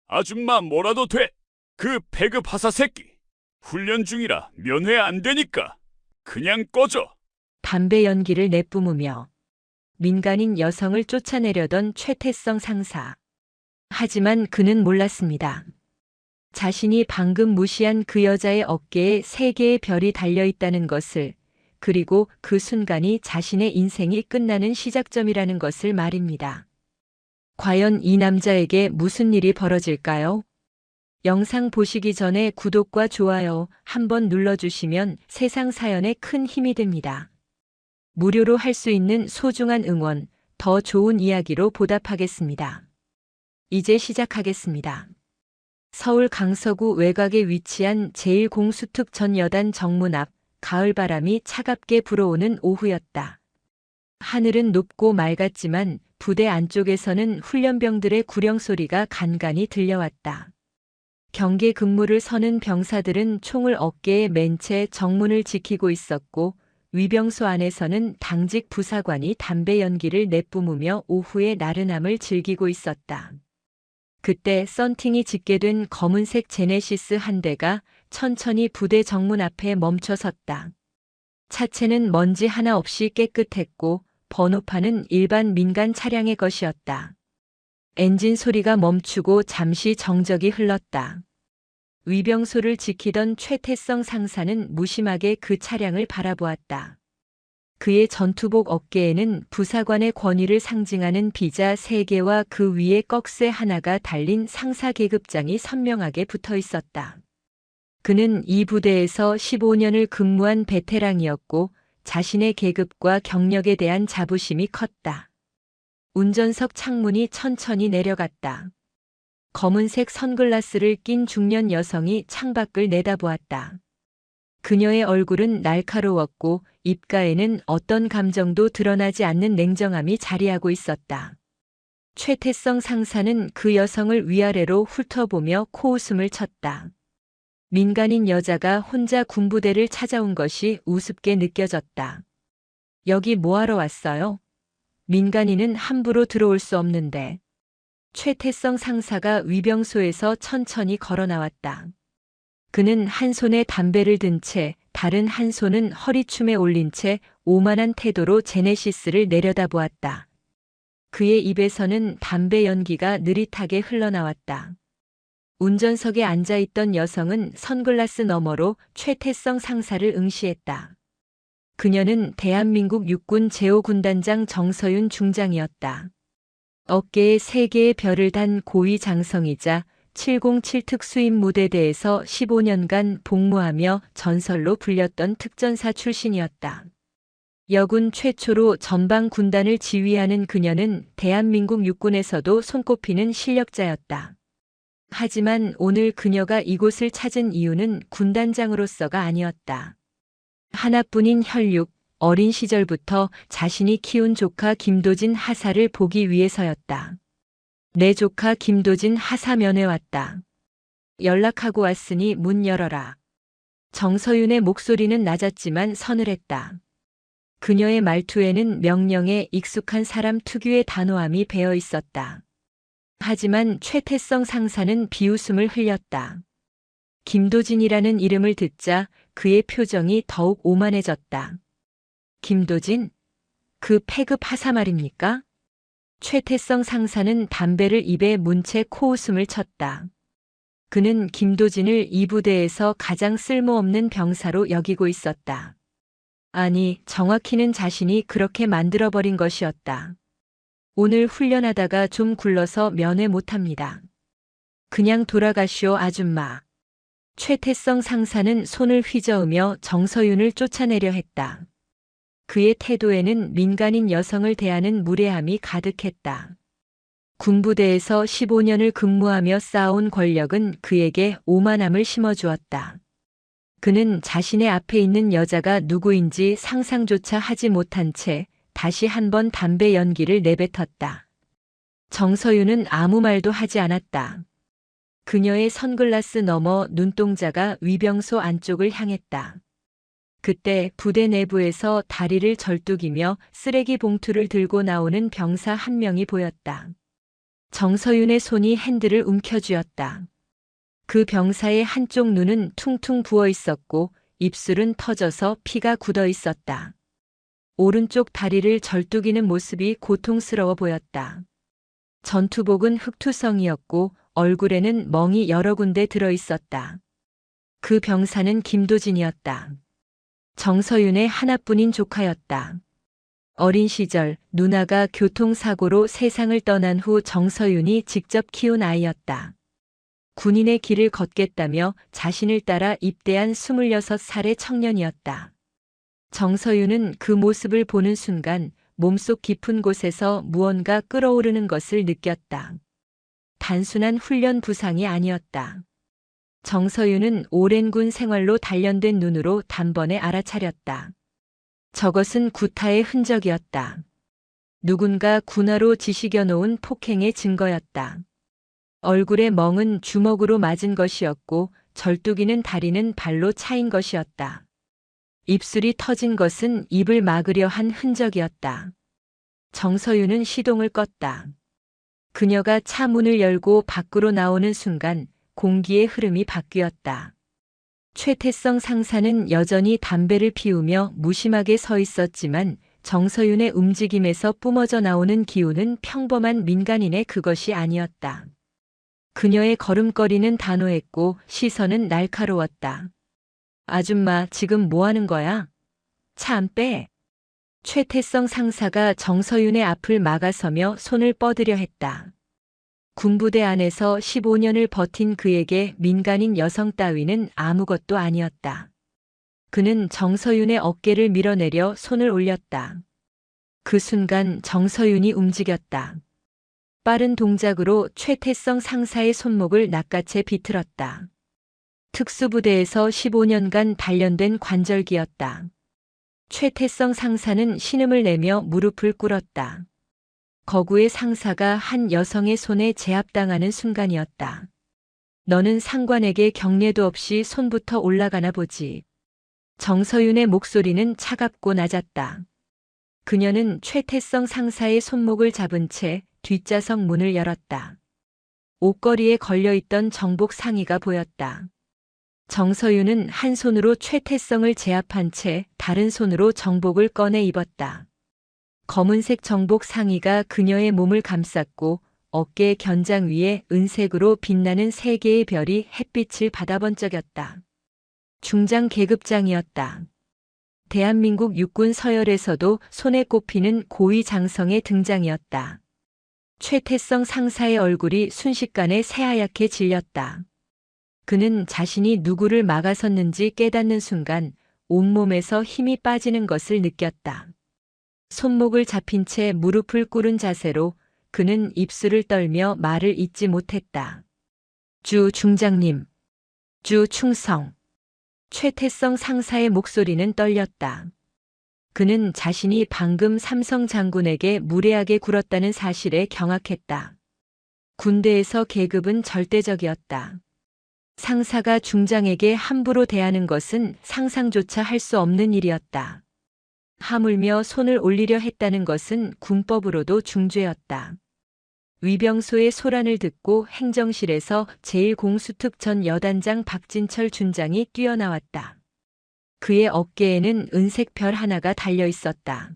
아줌마 뭐라도 돼. 그 배급 하사 새끼. 훈련 중이라 면회 안 되니까 그냥 꺼져. 담배 연기를 내뿜으며 민간인 여성을 쫓아내려던 최태성 상사. 하지만 그는 몰랐습니다. 자신이 방금 무시한 그 여자의 어깨에 3개의 별이 달려있다는 것을, 그리고 그 순간이 자신의 인생이 끝나는 시작점이라는 것을 말입니다. 과연 이 남자에게 무슨 일이 벌어질까요? 영상 보시기 전에 구독과 좋아요 한번 눌러주시면 세상 사연에 큰 힘이 됩니다. 무료로 할 수 있는 소중한 응원, 더 좋은 이야기로 보답하겠습니다. 이제 시작하겠습니다. 서울 강서구 외곽에 위치한 제1공수특 전 여단 정문 앞, 가을바람이 차갑게 불어오는 오후였다. 하늘은 높고 맑았지만 부대 안쪽에서는 훈련병들의 구령 소리가 간간히 들려왔다. 경계 근무를 서는 병사들은 총을 어깨에 맨 채 정문을 지키고 있었고, 위병소 안에서는 당직 부사관이 담배 연기를 내뿜으며 오후의 나른함을 즐기고 있었다. 그때 썬팅이 집계된 검은색 제네시스 한 대가 천천히 부대 정문 앞에 멈춰 섰다. 차체는 먼지 하나 없이 깨끗했고 번호판은 일반 민간 차량의 것이었다. 엔진 소리가 멈추고 잠시 정적이 흘렀다. 위병소를 지키던 최태성 상사는 무심하게 그 차량을 바라보았다. 그의 전투복 어깨에는 부사관의 권위를 상징하는 비자 3개와 그 위에 꺽쇠 하나가 달린 상사 계급장이 선명하게 붙어 있었다. 그는 이 부대에서 15년을 근무한 베테랑이었고 자신의 계급과 경력에 대한 자부심이 컸다. 운전석 창문이 천천히 내려갔다. 검은색 선글라스를 낀 중년 여성이 창밖을 내다보았다. 그녀의 얼굴은 날카로웠고 입가에는 어떤 감정도 드러나지 않는 냉정함이 자리하고 있었다. 최태성 상사는 그 여성을 위아래로 훑어보며 코웃음을 쳤다. 민간인 여자가 혼자 군부대를 찾아온 것이 우습게 느껴졌다. 여기 뭐하러 왔어요? 민간인은 함부로 들어올 수 없는데. 최태성 상사가 위병소에서 천천히 걸어 나왔다. 그는 한 손에 담배를 든 채 다른 한 손은 허리춤에 올린 채 오만한 태도로 제네시스를 내려다보았다. 그의 입에서는 담배 연기가 느릿하게 흘러나왔다. 운전석에 앉아있던 여성은 선글라스 너머로 최태성 상사를 응시했다. 그녀는 대한민국 육군 제5군단장 정서윤 중장이었다. 어깨에 3개의 별을 단 고위 장성이자 707 특수임 무대대에서 15년간 복무하며 전설로 불렸던 특전사 출신이었다. 여군 최초로 전방 군단을 지휘하는 그녀는 대한민국 육군에서도 손꼽히는 실력자였다. 하지만 오늘 그녀가 이곳을 찾은 이유는 군단장으로서가 아니었다. 하나뿐인 혈육, 어린 시절부터 자신이 키운 조카 김도진 하사를 보기 위해서였다. 내 조카 김도진 하사 면회 왔다. 연락하고 왔으니 문 열어라. 정서윤의 목소리는 낮았지만 서늘했다. 그녀의 말투에는 명령에 익숙한 사람 특유의 단호함이 배어 있었다. 하지만 최태성 상사는 비웃음을 흘렸다. 김도진이라는 이름을 듣자 그의 표정이 더욱 오만해졌다. 김도진? 그 패급 하사 말입니까? 최태성 상사는 담배를 입에 문 채 코웃음을 쳤다. 그는 김도진을 이 부대에서 가장 쓸모없는 병사로 여기고 있었다. 아니, 정확히는 자신이 그렇게 만들어버린 것이었다. 오늘 훈련하다가 좀 굴러서 면회 못합니다. 그냥 돌아가시오, 아줌마. 최태성 상사는 손을 휘저으며 정서윤을 쫓아내려 했다. 그의 태도에는 민간인 여성을 대하는 무례함이 가득했다. 군부대에서 15년을 근무하며 쌓아온 권력은 그에게 오만함을 심어주었다. 그는 자신의 앞에 있는 여자가 누구인지 상상조차 하지 못한 채 다시 한번 담배 연기를 내뱉었다. 정서윤은 아무 말도 하지 않았다. 그녀의 선글라스 너머 눈동자가 위병소 안쪽을 향했다. 그때 부대 내부에서 다리를 절뚝이며 쓰레기 봉투를 들고 나오는 병사 한 명이 보였다. 정서윤의 손이 핸들을 움켜쥐었다. 그 병사의 한쪽 눈은 퉁퉁 부어 있었고 입술은 터져서 피가 굳어 있었다. 오른쪽 다리를 절뚝이는 모습이 고통스러워 보였다. 전투복은 흑투성이었고 얼굴에는 멍이 여러 군데 들어 있었다. 그 병사는 김도진이었다. 정서윤의 하나뿐인 조카였다. 어린 시절 누나가 교통사고로 세상을 떠난 후 정서윤이 직접 키운 아이였다. 군인의 길을 걷겠다며 자신을 따라 입대한 26살의 청년이었다. 정서윤은 그 모습을 보는 순간 몸속 깊은 곳에서 무언가 끓어오르는 것을 느꼈다. 단순한 훈련 부상이 아니었다. 정서윤은 오랜 군 생활로 단련된 눈으로 단번에 알아차렸다. 저것은 구타의 흔적이었다. 누군가 군화로 지시겨 놓은 폭행의 증거였다. 얼굴의 멍은 주먹으로 맞은 것이었고 절뚝이는 다리는 발로 차인 것이었다. 입술이 터진 것은 입을 막으려 한 흔적이었다. 정서윤은 시동을 껐다. 그녀가 차 문을 열고 밖으로 나오는 순간 공기의 흐름이 바뀌었다. 최태성 상사는 여전히 담배를 피우며 무심하게 서 있었지만 정서윤의 움직임에서 뿜어져 나오는 기운은 평범한 민간인의 그것이 아니었다. 그녀의 걸음걸이는 단호했고 시선은 날카로웠다. 아줌마, 지금 뭐 하는 거야? 차 안 빼. 최태성 상사가 정서윤의 앞을 막아서며 손을 뻗으려 했다. 군부대 안에서 15년을 버틴 그에게 민간인 여성 따위는 아무것도 아니었다. 그는 정서윤의 어깨를 밀어내려 손을 올렸다. 그 순간 정서윤이 움직였다. 빠른 동작으로 최태성 상사의 손목을 낚아채 비틀었다. 특수부대에서 15년간 단련된 관절기였다. 최태성 상사는 신음을 내며 무릎을 꿇었다. 거구의 상사가 한 여성의 손에 제압당하는 순간이었다. 너는 상관에게 경례도 없이 손부터 올라가나 보지. 정서윤의 목소리는 차갑고 낮았다. 그녀는 최태성 상사의 손목을 잡은 채 뒷좌석 문을 열었다. 옷걸이에 걸려있던 정복 상의가 보였다. 정서윤은 한 손으로 최태성을 제압한 채 다른 손으로 정복을 꺼내 입었다. 검은색 정복 상의가 그녀의 몸을 감쌌고 어깨 견장 위에 은색으로 빛나는 세 개의 별이 햇빛을 받아 번쩍였다. 중장 계급장이었다. 대한민국 육군 서열에서도 손에 꼽히는 고위 장성의 등장이었다. 최태성 상사의 얼굴이 순식간에 새하얗게 질렸다. 그는 자신이 누구를 막아섰는지 깨닫는 순간 온몸에서 힘이 빠지는 것을 느꼈다. 손목을 잡힌 채 무릎을 꿇은 자세로 그는 입술을 떨며 말을 잇지 못했다. 주 중장님, 주 충성. 최태성 상사의 목소리는 떨렸다. 그는 자신이 방금 삼성 장군에게 무례하게 굴었다는 사실에 경악했다. 군대에서 계급은 절대적이었다. 상사가 중장에게 함부로 대하는 것은 상상조차 할 수 없는 일이었다. 하물며 손을 올리려 했다는 것은 군법으로도 중죄였다. 위병소의 소란을 듣고 행정실에서 제1공수특 전 여단장 박진철 준장이 뛰어나왔다. 그의 어깨에는 은색 별 하나가 달려 있었다.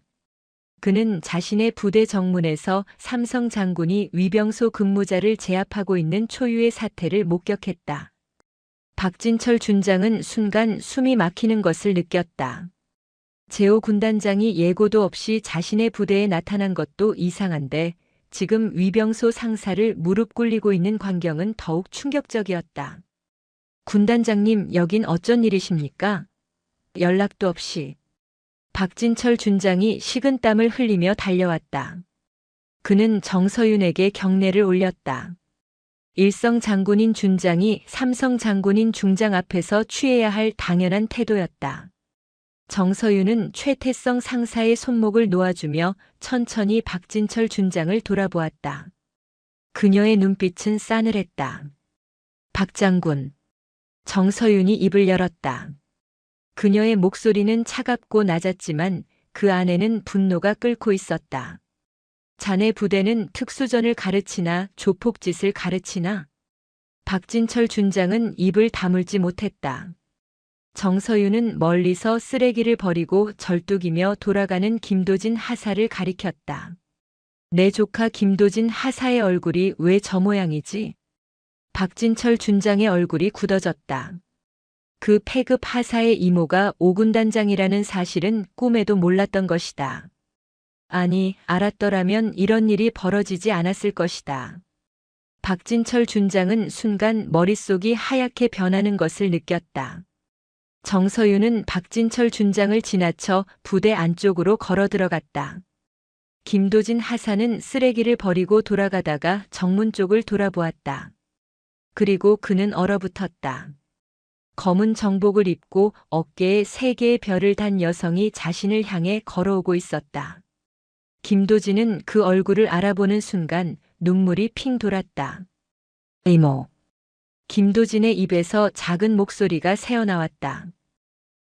그는 자신의 부대 정문에서 삼성 장군이 위병소 근무자를 제압하고 있는 초유의 사태를 목격했다. 박진철 준장은 순간 숨이 막히는 것을 느꼈다. 제오 군단장이 예고도 없이 자신의 부대에 나타난 것도 이상한데 지금 위병소 상사를 무릎 꿇리고 있는 광경은 더욱 충격적이었다. 군단장님, 여긴 어쩐 일이십니까? 연락도 없이. 박진철 준장이 식은땀을 흘리며 달려왔다. 그는 정서윤에게 경례를 올렸다. 일성 장군인 준장이 삼성 장군인 중장 앞에서 취해야 할 당연한 태도였다. 정서윤은 최태성 상사의 손목을 놓아주며 천천히 박진철 준장을 돌아보았다. 그녀의 눈빛은 싸늘했다. 박 장군. 정서윤이 입을 열었다. 그녀의 목소리는 차갑고 낮았지만 그 안에는 분노가 끓고 있었다. 자네 부대는 특수전을 가르치나 조폭짓을 가르치나? 박진철 준장은 입을 다물지 못했다. 정서윤은 멀리서 쓰레기를 버리고 절뚝이며 돌아가는 김도진 하사를 가리켰다. 내 조카 김도진 하사의 얼굴이 왜 저 모양이지? 박진철 준장의 얼굴이 굳어졌다. 그 패급 하사의 이모가 오군단장이라는 사실은 꿈에도 몰랐던 것이다. 아니, 알았더라면 이런 일이 벌어지지 않았을 것이다. 박진철 준장은 순간 머릿속이 하얗게 변하는 것을 느꼈다. 정서윤은 박진철 준장을 지나쳐 부대 안쪽으로 걸어 들어갔다. 김도진 하사는 쓰레기를 버리고 돌아가다가 정문 쪽을 돌아보았다. 그리고 그는 얼어붙었다. 검은 정복을 입고 어깨에 3개의 별을 단 여성이 자신을 향해 걸어오고 있었다. 김도진은 그 얼굴을 알아보는 순간 눈물이 핑 돌았다. 이모. 김도진의 입에서 작은 목소리가 새어나왔다.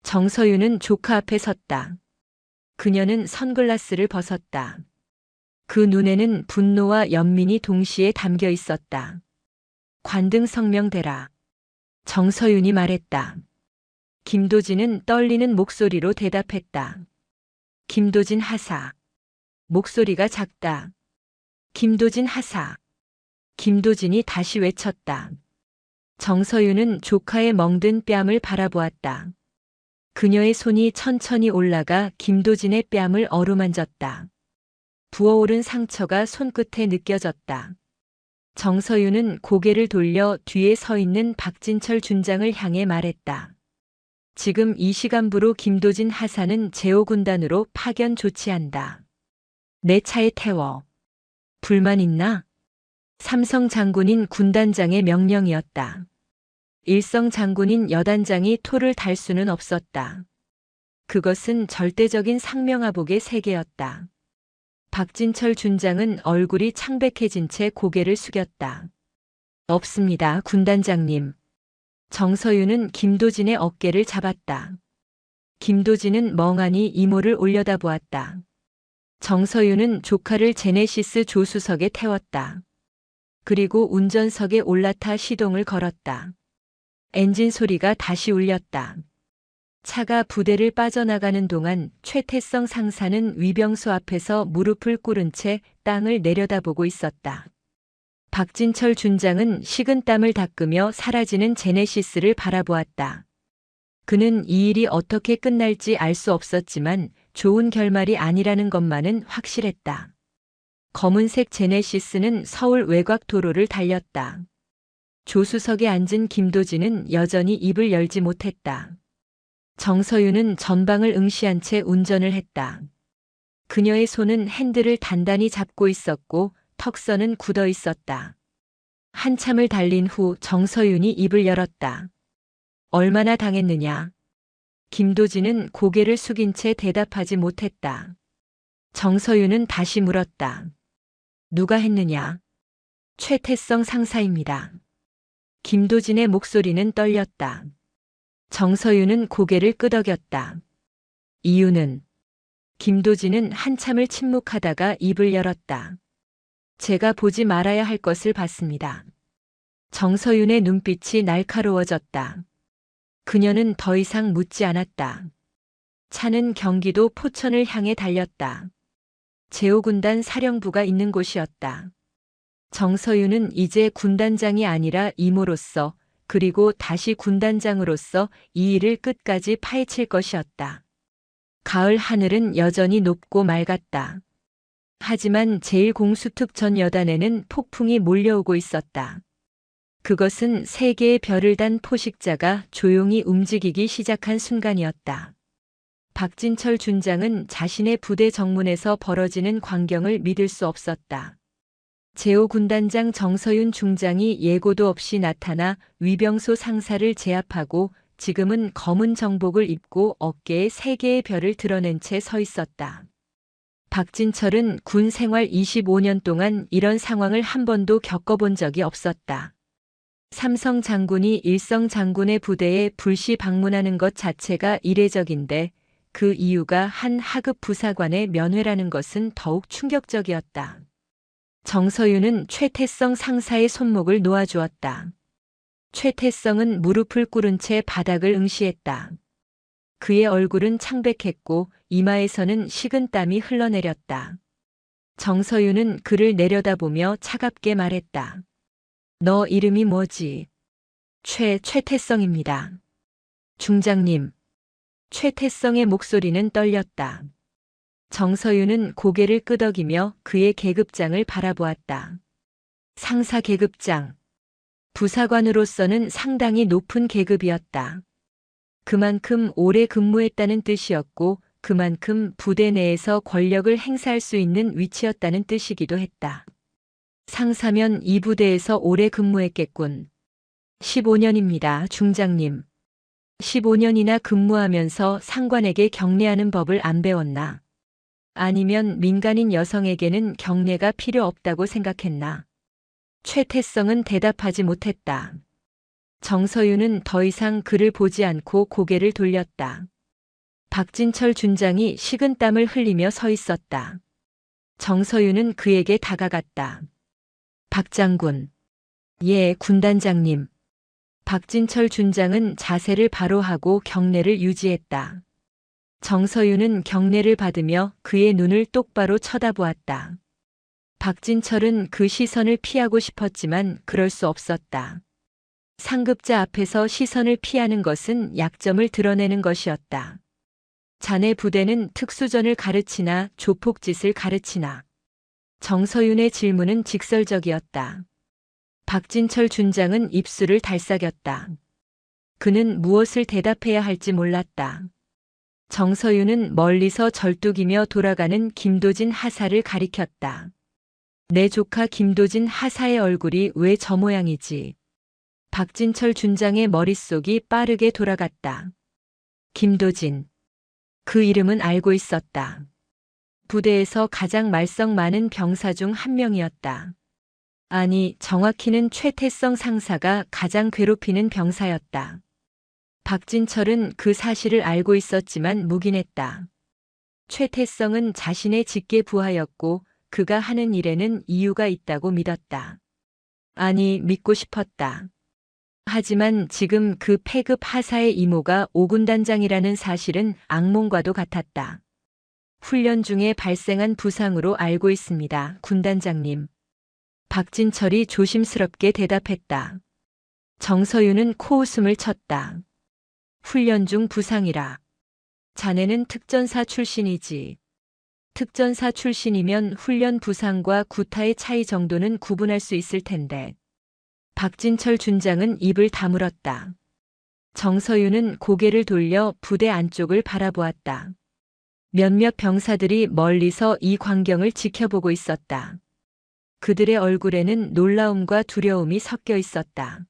정서윤은 조카 앞에 섰다. 그녀는 선글라스를 벗었다. 그 눈에는 분노와 연민이 동시에 담겨 있었다. 관등 성명대라. 정서윤이 말했다. 김도진은 떨리는 목소리로 대답했다. 김도진 하사. 목소리가 작다. 김도진 하사. 김도진이 다시 외쳤다. 정서윤은 조카의 멍든 뺨을 바라보았다. 그녀의 손이 천천히 올라가 김도진의 뺨을 어루만졌다. 부어오른 상처가 손끝에 느껴졌다. 정서윤은 고개를 돌려 뒤에 서 있는 박진철 준장을 향해 말했다. 지금 이 시간부로 김도진 하사는 제5군단으로 파견 조치한다. 내 차에 태워. 불만 있나? 삼성 장군인 군단장의 명령이었다. 일성 장군인 여단장이 토를 달 수는 없었다. 그것은 절대적인 상명하복의 세계였다. 박진철 준장은 얼굴이 창백해진 채 고개를 숙였다. 없습니다, 군단장님. 정서윤은 김도진의 어깨를 잡았다. 김도진은 멍하니 이모를 올려다보았다. 정서윤은 조카를 제네시스 조수석에 태웠다. 그리고 운전석에 올라타 시동을 걸었다. 엔진 소리가 다시 울렸다. 차가 부대를 빠져나가는 동안 최태성 상사는 위병소 앞에서 무릎을 꿇은 채 땅을 내려다보고 있었다. 박진철 준장은 식은땀을 닦으며 사라지는 제네시스를 바라보았다. 그는 이 일이 어떻게 끝날지 알 수 없었지만 좋은 결말이 아니라는 것만은 확실했다. 검은색 제네시스는 서울 외곽 도로를 달렸다. 조수석에 앉은 김도진은 여전히 입을 열지 못했다. 정서윤은 전방을 응시한 채 운전을 했다. 그녀의 손은 핸들을 단단히 잡고 있었고 턱선은 굳어 있었다. 한참을 달린 후 정서윤이 입을 열었다. 얼마나 당했느냐? 김도진은 고개를 숙인 채 대답하지 못했다. 정서윤은 다시 물었다. 누가 했느냐? 최태성 상사입니다. 김도진의 목소리는 떨렸다. 정서윤은 고개를 끄덕였다. 이유는? 김도진은 한참을 침묵하다가 입을 열었다. 제가 보지 말아야 할 것을 봤습니다. 정서윤의 눈빛이 날카로워졌다. 그녀는 더 이상 묻지 않았다. 차는 경기도 포천을 향해 달렸다. 제5군단 사령부가 있는 곳이었다. 정서윤은 이제 군단장이 아니라 이모로서 그리고 다시 군단장으로서 이 일을 끝까지 파헤칠 것이었다. 가을 하늘은 여전히 높고 맑았다. 하지만 제1공수특전 여단에는 폭풍이 몰려오고 있었다. 그것은 3개의 별을 단 포식자가 조용히 움직이기 시작한 순간이었다. 박진철 준장은 자신의 부대 정문에서 벌어지는 광경을 믿을 수 없었다. 제5군단장 정서윤 중장이 예고도 없이 나타나 위병소 상사를 제압하고 지금은 검은 정복을 입고 어깨에 3개의 별을 드러낸 채 서 있었다. 박진철은 군 생활 25년 동안 이런 상황을 한 번도 겪어본 적이 없었다. 삼성 장군이 일성 장군의 부대에 불시 방문하는 것 자체가 이례적인데 그 이유가 한 하급 부사관의 면회라는 것은 더욱 충격적이었다. 정서윤은 최태성 상사의 손목을 놓아주었다. 최태성은 무릎을 꿇은 채 바닥을 응시했다. 그의 얼굴은 창백했고 이마에서는 식은 땀이 흘러내렸다. 정서윤은 그를 내려다보며 차갑게 말했다. 너 이름이 뭐지? 최태성입니다. 중장님. 최태성의 목소리는 떨렸다. 정서윤은 고개를 끄덕이며 그의 계급장을 바라보았다. 상사 계급장. 부사관으로서는 상당히 높은 계급이었다. 그만큼 오래 근무했다는 뜻이었고 그만큼 부대 내에서 권력을 행사할 수 있는 위치였다는 뜻이기도 했다. 상사면 이 부대에서 오래 근무했겠군. 15년입니다, 중장님. 15년이나 근무하면서 상관에게 경례하는 법을 안 배웠나? 아니면 민간인 여성에게는 경례가 필요 없다고 생각했나? 최태성은 대답하지 못했다. 정서윤은 더 이상 그를 보지 않고 고개를 돌렸다. 박진철 준장이 식은땀을 흘리며 서 있었다. 정서윤은 그에게 다가갔다. 박 장군. 예, 군단장님. 박진철 준장은 자세를 바로 하고 경례를 유지했다. 정서윤은 경례를 받으며 그의 눈을 똑바로 쳐다보았다. 박진철은 그 시선을 피하고 싶었지만 그럴 수 없었다. 상급자 앞에서 시선을 피하는 것은 약점을 드러내는 것이었다. 자네 부대는 특수전을 가르치나 조폭짓을 가르치나? 정서윤의 질문은 직설적이었다. 박진철 준장은 입술을 달싹였다. 그는 무엇을 대답해야 할지 몰랐다. 정서윤은 멀리서 절뚝이며 돌아가는 김도진 하사를 가리켰다. 내 조카 김도진 하사의 얼굴이 왜 저 모양이지? 박진철 준장의 머릿속이 빠르게 돌아갔다. 김도진. 그 이름은 알고 있었다. 부대에서 가장 말썽 많은 병사 중 한 명이었다. 아니, 정확히는 최태성 상사가 가장 괴롭히는 병사였다. 박진철은 그 사실을 알고 있었지만 묵인했다. 최태성은 자신의 직계 부하였고 그가 하는 일에는 이유가 있다고 믿었다. 아니, 믿고 싶었다. 하지만 지금 그 패급 하사의 이모가 오군단장이라는 사실은 악몽과도 같았다. 훈련 중에 발생한 부상으로 알고 있습니다, 군단장님. 박진철이 조심스럽게 대답했다. 정서윤은 코웃음을 쳤다. 훈련 중 부상이라. 자네는 특전사 출신이지. 특전사 출신이면 훈련 부상과 구타의 차이 정도는 구분할 수 있을 텐데. 박진철 준장은 입을 다물었다. 정서윤은 고개를 돌려 부대 안쪽을 바라보았다. 몇몇 병사들이 멀리서 이 광경을 지켜보고 있었다. 그들의 얼굴에는 놀라움과 두려움이 섞여 있었다.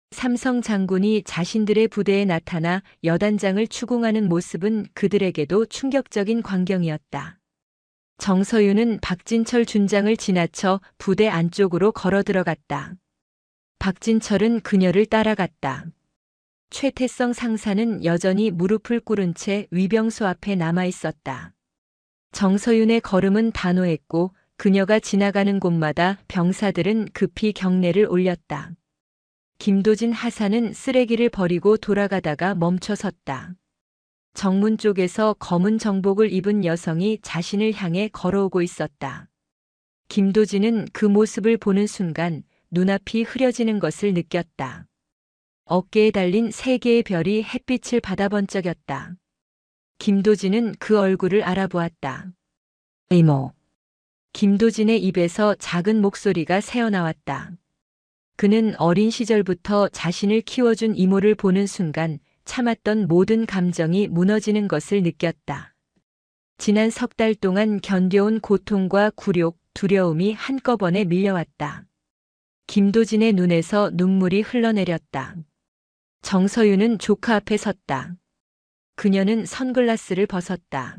삼성 장군이 자신들의 부대에 나타나 여단장을 추궁하는 모습은 그들에게도 충격적인 광경이었다. 정서윤은 박진철 준장을 지나쳐 부대 안쪽으로 걸어 들어갔다. 박진철은 그녀를 따라갔다. 최태성 상사는 여전히 무릎을 꿇은 채 위병소 앞에 남아 있었다. 정서윤의 걸음은 단호했고 그녀가 지나가는 곳마다 병사들은 급히 경례를 올렸다. 김도진 하사는 쓰레기를 버리고 돌아가다가 멈춰섰다. 정문 쪽에서 검은 정복을 입은 여성이 자신을 향해 걸어오고 있었다. 김도진은 그 모습을 보는 순간 눈앞이 흐려지는 것을 느꼈다. 어깨에 달린 세 개의 별이 햇빛을 받아 번쩍였다. 김도진은 그 얼굴을 알아보았다. 이모. 김도진의 입에서 작은 목소리가 새어나왔다. 그는 어린 시절부터 자신을 키워준 이모를 보는 순간 참았던 모든 감정이 무너지는 것을 느꼈다. 지난 석 달 동안 견뎌온 고통과 굴욕, 두려움이 한꺼번에 밀려왔다. 김도진의 눈에서 눈물이 흘러내렸다. 정서윤은 조카 앞에 섰다. 그녀는 선글라스를 벗었다.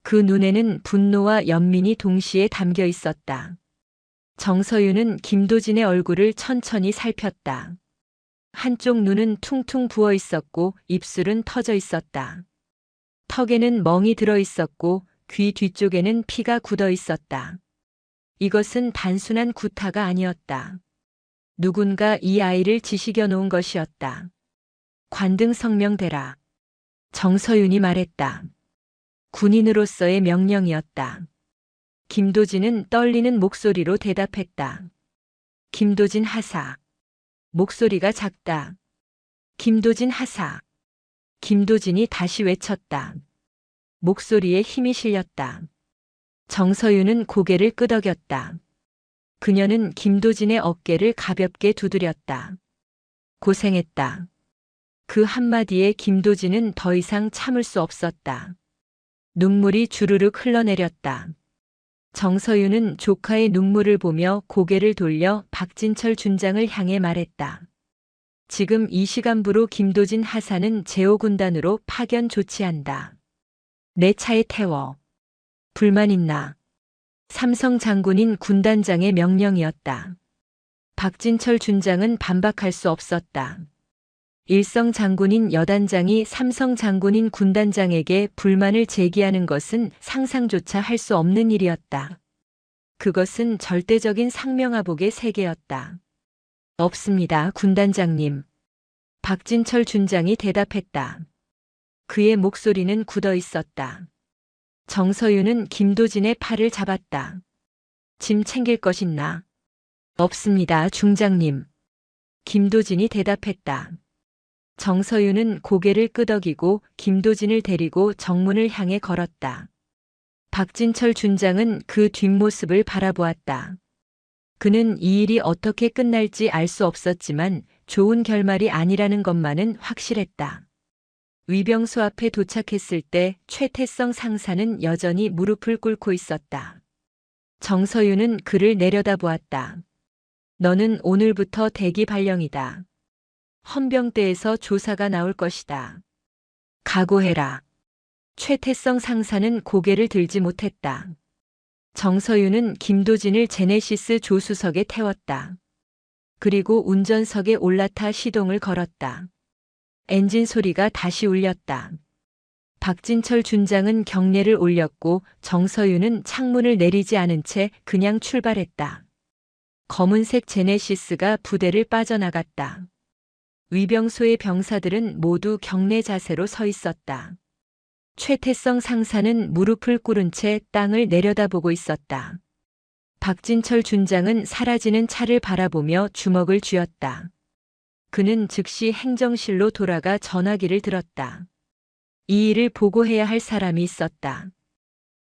그 눈에는 분노와 연민이 동시에 담겨 있었다. 정서윤은 김도진의 얼굴을 천천히 살폈다. 한쪽 눈은 퉁퉁 부어 있었고 입술은 터져 있었다. 턱에는 멍이 들어 있었고 귀 뒤쪽에는 피가 굳어 있었다. 이것은 단순한 구타가 아니었다. 누군가 이 아이를 지시겨 놓은 것이었다. 관등 성명대라. 정서윤이 말했다. 군인으로서의 명령이었다. 김도진은 떨리는 목소리로 대답했다. 김도진 하사. 목소리가 작다. 김도진 하사. 김도진이 다시 외쳤다. 목소리에 힘이 실렸다. 정서윤은 고개를 끄덕였다. 그녀는 김도진의 어깨를 가볍게 두드렸다. 고생했다. 그 한마디에 김도진은 더 이상 참을 수 없었다. 눈물이 주르륵 흘러내렸다. 정서윤은 조카의 눈물을 보며 고개를 돌려 박진철 준장을 향해 말했다. 지금 이 시간부로 김도진 하사는 제호군단으로 파견 조치한다. 내 차에 태워. 불만 있나? 삼성 장군인 군단장의 명령이었다. 박진철 준장은 반박할 수 없었다. 일성 장군인 여단장이 삼성 장군인 군단장에게 불만을 제기하는 것은 상상조차 할 수 없는 일이었다. 그것은 절대적인 상명하복의 세계였다. 없습니다, 군단장님. 박진철 준장이 대답했다. 그의 목소리는 굳어 있었다. 정서윤은 김도진의 팔을 잡았다. 짐 챙길 것 있나? 없습니다, 중장님. 김도진이 대답했다. 정서윤은 고개를 끄덕이고 김도진을 데리고 정문을 향해 걸었다. 박진철 준장은 그 뒷모습을 바라보았다. 그는 이 일이 어떻게 끝날지 알 수 없었지만 좋은 결말이 아니라는 것만은 확실했다. 위병소 앞에 도착했을 때 최태성 상사는 여전히 무릎을 꿇고 있었다. 정서윤은 그를 내려다보았다. 너는 오늘부터 대기 발령이다. 헌병대에서 조사가 나올 것이다. 각오해라. 최태성 상사는 고개를 들지 못했다. 정서윤은 김도진을 제네시스 조수석에 태웠다. 그리고 운전석에 올라타 시동을 걸었다. 엔진 소리가 다시 울렸다. 박진철 준장은 경례를 올렸고 정서윤은 창문을 내리지 않은 채 그냥 출발했다. 검은색 제네시스가 부대를 빠져나갔다. 위병소의 병사들은 모두 경례 자세로 서 있었다. 최태성 상사는 무릎을 꿇은 채 땅을 내려다보고 있었다. 박진철 준장은 사라지는 차를 바라보며 주먹을 쥐었다. 그는 즉시 행정실로 돌아가 전화기를 들었다. 이 일을 보고해야 할 사람이 있었다.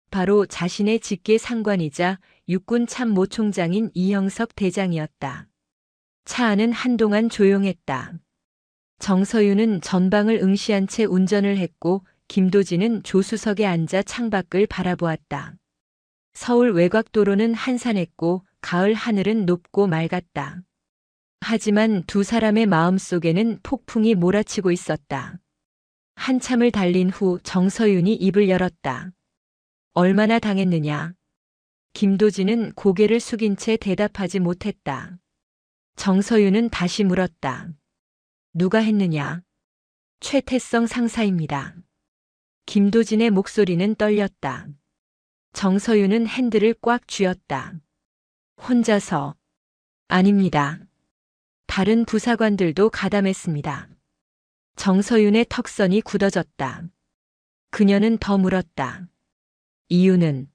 바로 자신의 직계 상관이자 육군 참모총장인 이형석 대장이었다. 차 안은 한동안 조용했다. 정서윤은 전방을 응시한 채 운전을 했고 김도진은 조수석에 앉아 창밖을 바라보았다. 서울 외곽도로는 한산했고 가을 하늘은 높고 맑았다. 하지만 두 사람의 마음속에는 폭풍이 몰아치고 있었다. 한참을 달린 후 정서윤이 입을 열었다. 얼마나 당했느냐? 김도진은 고개를 숙인 채 대답하지 못했다. 정서윤은 다시 물었다. 누가 했느냐? 최태성 상사입니다. 김도진의 목소리는 떨렸다. 정서윤은 핸들을 꽉 쥐었다. 혼자서. 아닙니다. 다른 부사관들도 가담했습니다. 정서윤의 턱선이 굳어졌다. 그녀는 더 물었다. 이유는?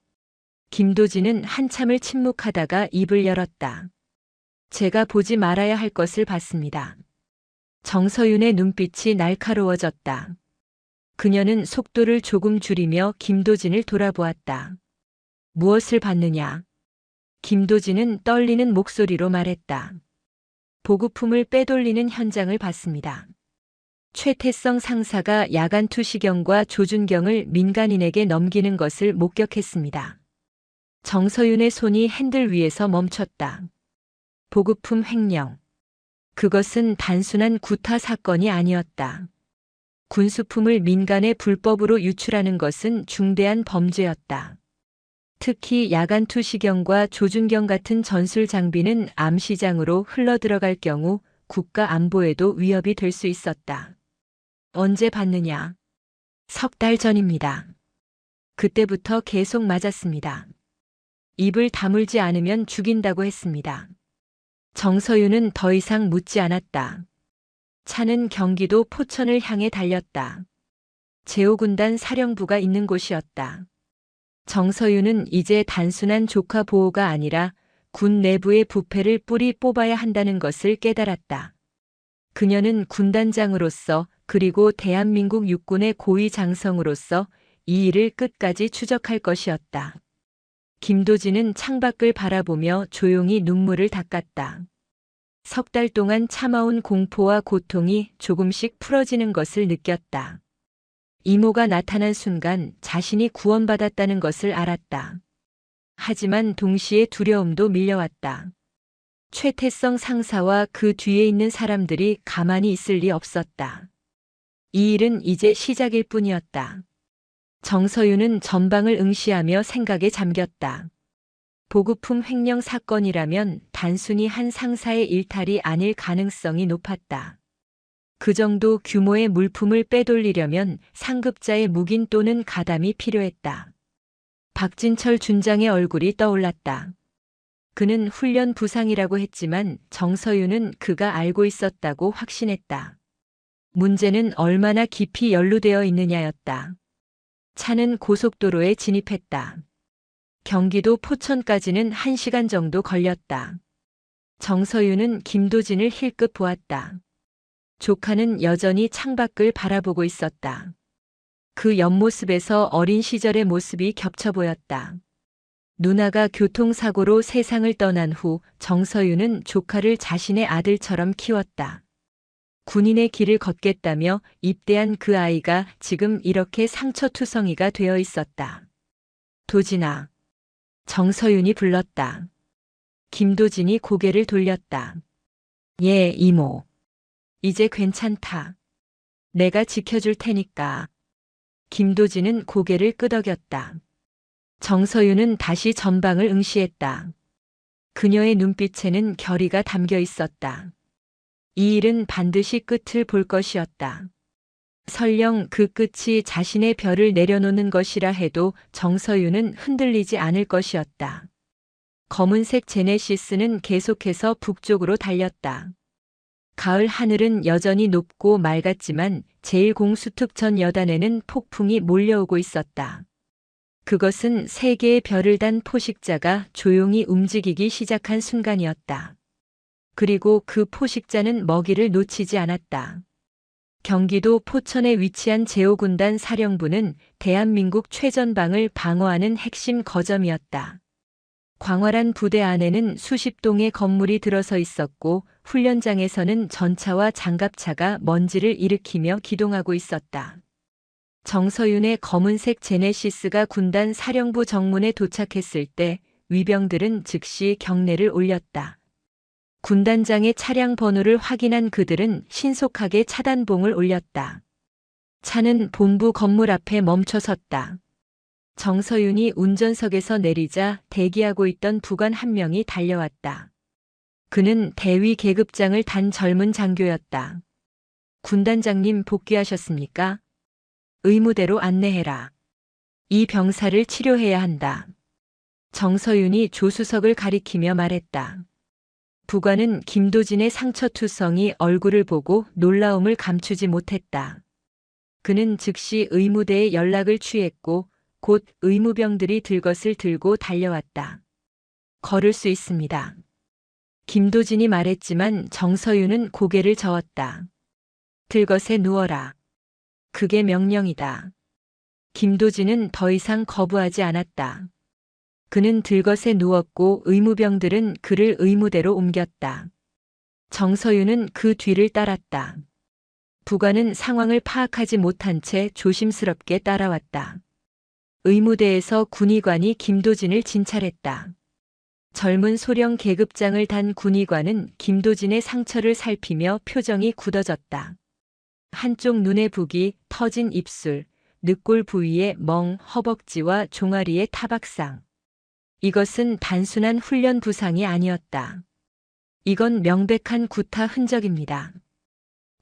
김도진은 한참을 침묵하다가 입을 열었다. 제가 보지 말아야 할 것을 봤습니다. 정서윤의 눈빛이 날카로워졌다. 그녀는 속도를 조금 줄이며 김도진을 돌아보았다. 무엇을 봤느냐? 김도진은 떨리는 목소리로 말했다. 보급품을 빼돌리는 현장을 봤습니다. 최태성 상사가 야간 투시경과 조준경을 민간인에게 넘기는 것을 목격했습니다. 정서윤의 손이 핸들 위에서 멈췄다. 보급품 횡령. 그것은 단순한 구타 사건이 아니었다. 군수품을 민간에 불법으로 유출하는 것은 중대한 범죄였다. 특히 야간 투시경과 조준경 같은 전술 장비는 암시장으로 흘러들어갈 경우 국가 안보에도 위협이 될 수 있었다. 언제 봤느냐? 석 달 전입니다. 그때부터 계속 맞았습니다. 입을 다물지 않으면 죽인다고 했습니다. 정서윤은 더 이상 묻지 않았다. 차는 경기도 포천을 향해 달렸다. 제5군단 사령부가 있는 곳이었다. 정서윤은 이제 단순한 조카 보호가 아니라 군 내부의 부패를 뿌리 뽑아야 한다는 것을 깨달았다. 그녀는 군단장으로서 그리고 대한민국 육군의 고위 장성으로서 이 일을 끝까지 추적할 것이었다. 김도진은 창밖을 바라보며 조용히 눈물을 닦았다. 석 달 동안 참아온 공포와 고통이 조금씩 풀어지는 것을 느꼈다. 이모가 나타난 순간 자신이 구원받았다는 것을 알았다. 하지만 동시에 두려움도 밀려왔다. 최태성 상사와 그 뒤에 있는 사람들이 가만히 있을 리 없었다. 이 일은 이제 시작일 뿐이었다. 정서윤은 전방을 응시하며 생각에 잠겼다. 보급품 횡령 사건이라면 단순히 한 상사의 일탈이 아닐 가능성이 높았다. 그 정도 규모의 물품을 빼돌리려면 상급자의 묵인 또는 가담이 필요했다. 박진철 준장의 얼굴이 떠올랐다. 그는 훈련 부상이라고 했지만 정서윤은 그가 알고 있었다고 확신했다. 문제는 얼마나 깊이 연루되어 있느냐였다. 차는 고속도로에 진입했다. 경기도 포천까지는 1시간 정도 걸렸다. 정서윤은 김도진을 힐끗 보았다. 조카는 여전히 창밖을 바라보고 있었다. 그 옆모습에서 어린 시절의 모습이 겹쳐 보였다. 누나가 교통사고로 세상을 떠난 후 정서윤은 조카를 자신의 아들처럼 키웠다. 군인의 길을 걷겠다며 입대한 그 아이가 지금 이렇게 상처투성이가 되어 있었다. 도진아. 정서윤이 불렀다. 김도진이 고개를 돌렸다. 예, 이모. 이제 괜찮다. 내가 지켜줄 테니까. 김도진은 고개를 끄덕였다. 정서윤은 다시 전방을 응시했다. 그녀의 눈빛에는 결의가 담겨 있었다. 이 일은 반드시 끝을 볼 것이었다. 설령 그 끝이 자신의 별을 내려놓는 것이라 해도 정서윤은 흔들리지 않을 것이었다. 검은색 제네시스는 계속해서 북쪽으로 달렸다. 가을 하늘은 여전히 높고 맑았지만 제1공수특 전 여단에는 폭풍이 몰려오고 있었다. 그것은 세 개의 별을 단 포식자가 조용히 움직이기 시작한 순간이었다. 그리고 그 포식자는 먹이를 놓치지 않았다. 경기도 포천에 위치한 제5군단 사령부는 대한민국 최전방을 방어하는 핵심 거점이었다. 광활한 부대 안에는 수십 동의 건물이 들어서 있었고 훈련장에서는 전차와 장갑차가 먼지를 일으키며 기동하고 있었다. 정서윤의 검은색 제네시스가 군단 사령부 정문에 도착했을 때 위병들은 즉시 경례를 올렸다. 군단장의 차량 번호를 확인한 그들은 신속하게 차단봉을 올렸다. 차는 본부 건물 앞에 멈춰 섰다. 정서윤이 운전석에서 내리자 대기하고 있던 부관 한 명이 달려왔다. 그는 대위 계급장을 단 젊은 장교였다. 군단장님 복귀하셨습니까? 의무대로 안내해라. 이 병사를 치료해야 한다. 정서윤이 조수석을 가리키며 말했다. 부관은 김도진의 상처투성이 얼굴을 보고 놀라움을 감추지 못했다. 그는 즉시 의무대에 연락을 취했고 곧 의무병들이 들것을 들고 달려왔다. 걸을 수 있습니다. 김도진이 말했지만 정서윤은 고개를 저었다. 들것에 누워라. 그게 명령이다. 김도진은 더 이상 거부하지 않았다. 그는 들것에 누웠고 의무병들은 그를 의무대로 옮겼다. 정서윤은 그 뒤를 따랐다. 부관은 상황을 파악하지 못한 채 조심스럽게 따라왔다. 의무대에서 군의관이 김도진을 진찰했다. 젊은 소령 계급장을 단 군의관은 김도진의 상처를 살피며 표정이 굳어졌다. 한쪽 눈의 붓이 터진 입술, 늑골 부위의 멍, 허벅지와 종아리의 타박상. 이것은 단순한 훈련 부상이 아니었다. 이건 명백한 구타 흔적입니다.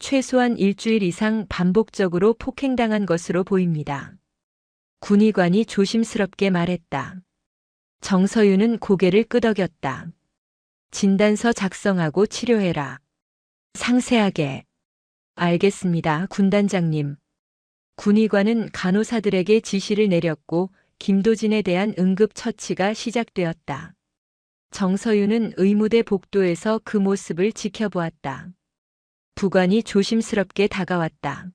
최소한 일주일 이상 반복적으로 폭행당한 것으로 보입니다. 군의관이 조심스럽게 말했다. 정서윤은 고개를 끄덕였다. 진단서 작성하고 치료해라. 상세하게. 알겠습니다, 군단장님. 군의관은 간호사들에게 지시를 내렸고 김도진에 대한 응급처치가 시작되었다. 정서윤은 의무대 복도에서 그 모습을 지켜보았다. 부관이 조심스럽게 다가왔다.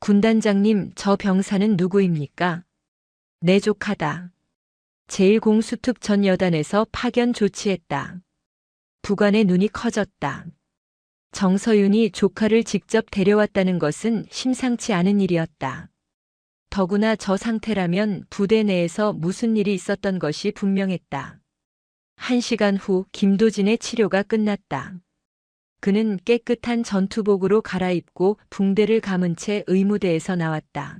군단장님, 저 병사는 누구입니까? 내 조카다. 제1공수특 전 여단에서 파견 조치했다. 부관의 눈이 커졌다. 정서윤이 조카를 직접 데려왔다는 것은 심상치 않은 일이었다. 더구나 저 상태라면 부대 내에서 무슨 일이 있었던 것이 분명했다. 1시간 후 김도진의 치료가 끝났다. 그는 깨끗한 전투복으로 갈아입고 붕대를 감은 채 의무대에서 나왔다.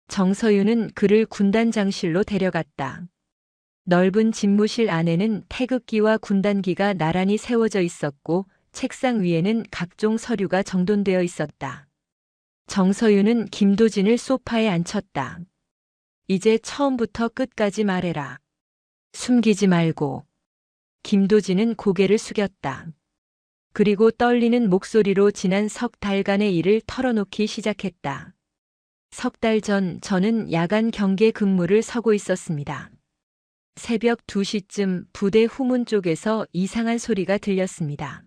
정서윤은 그를 군단장실로 데려갔다. 넓은 집무실 안에는 태극기와 군단기가 나란히 세워져 있었고 책상 위에는 각종 서류가 정돈되어 있었다. 정서윤은 김도진을 소파에 앉혔다. 이제 처음부터 끝까지 말해라. 숨기지 말고. 김도진은 고개를 숙였다. 그리고 떨리는 목소리로 지난 석 달간의 일을 털어놓기 시작했다. 석 달 전 저는 야간 경계 근무를 서고 있었습니다. 새벽 2시쯤 부대 후문 쪽에서 이상한 소리가 들렸습니다.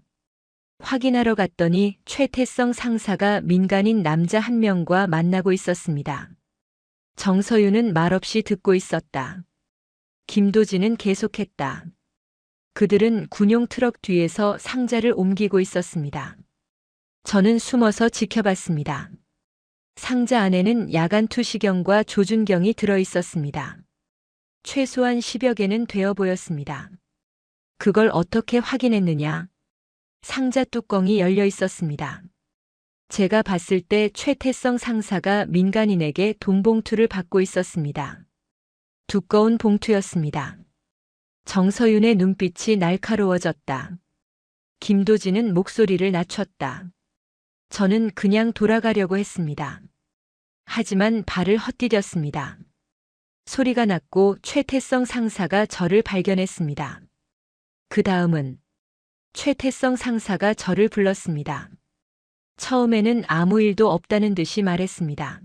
확인하러 갔더니 최태성 상사가 민간인 남자 한 명과 만나고 있었습니다. 정서윤은 말없이 듣고 있었다. 김도진은 계속했다. 그들은 군용 트럭 뒤에서 상자를 옮기고 있었습니다. 저는 숨어서 지켜봤습니다. 상자 안에는 야간 투시경과 조준경이 들어 있었습니다. 최소한 10여 개는 되어 보였습니다. 그걸 어떻게 확인했느냐? 상자 뚜껑이 열려 있었습니다. 제가 봤을 때 최태성 상사가 민간인에게 돈 봉투를 받고 있었습니다. 두꺼운 봉투였습니다. 정서윤의 눈빛이 날카로워졌다. 김도진은 목소리를 낮췄다. 저는 그냥 돌아가려고 했습니다. 하지만 발을 헛디뎠습니다. 소리가 났고 최태성 상사가 저를 발견했습니다. 그 다음은 최태성 상사가 저를 불렀습니다. 처음에는 아무 일도 없다는 듯이 말했습니다.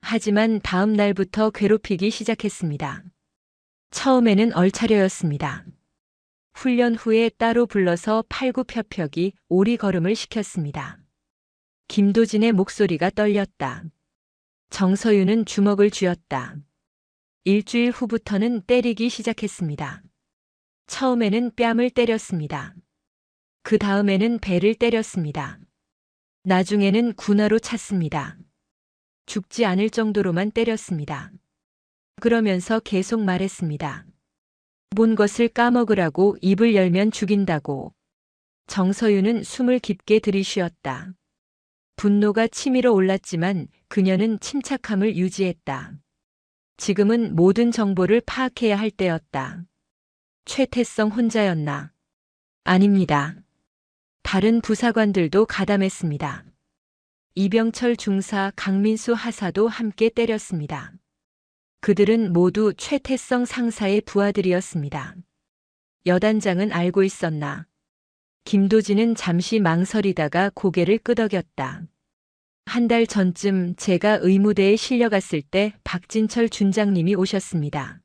하지만 다음 날부터 괴롭히기 시작했습니다. 처음에는 얼차려였습니다. 훈련 후에 따로 불러서 팔굽혀펴기, 오리걸음을 시켰습니다. 김도진의 목소리가 떨렸다. 정서윤은 주먹을 쥐었다. 일주일 후부터는 때리기 시작했습니다. 처음에는 뺨을 때렸습니다. 그 다음에는 배를 때렸습니다. 나중에는 군화로 찼습니다. 죽지 않을 정도로만 때렸습니다. 그러면서 계속 말했습니다. 본 것을 까먹으라고, 입을 열면 죽인다고. 정서윤은 숨을 깊게 들이쉬었다. 분노가 치밀어 올랐지만 그녀는 침착함을 유지했다. 지금은 모든 정보를 파악해야 할 때였다. 최태성 혼자였나? 아닙니다. 다른 부사관들도 가담했습니다. 이병철 중사, 강민수 하사도 함께 때렸습니다. 그들은 모두 최태성 상사의 부하들이었습니다. 여단장은 알고 있었나? 김도진은 잠시 망설이다가 고개를 끄덕였다. 1달 전쯤 제가 의무대에 실려갔을 때 박진철 준장님이 오셨습니다.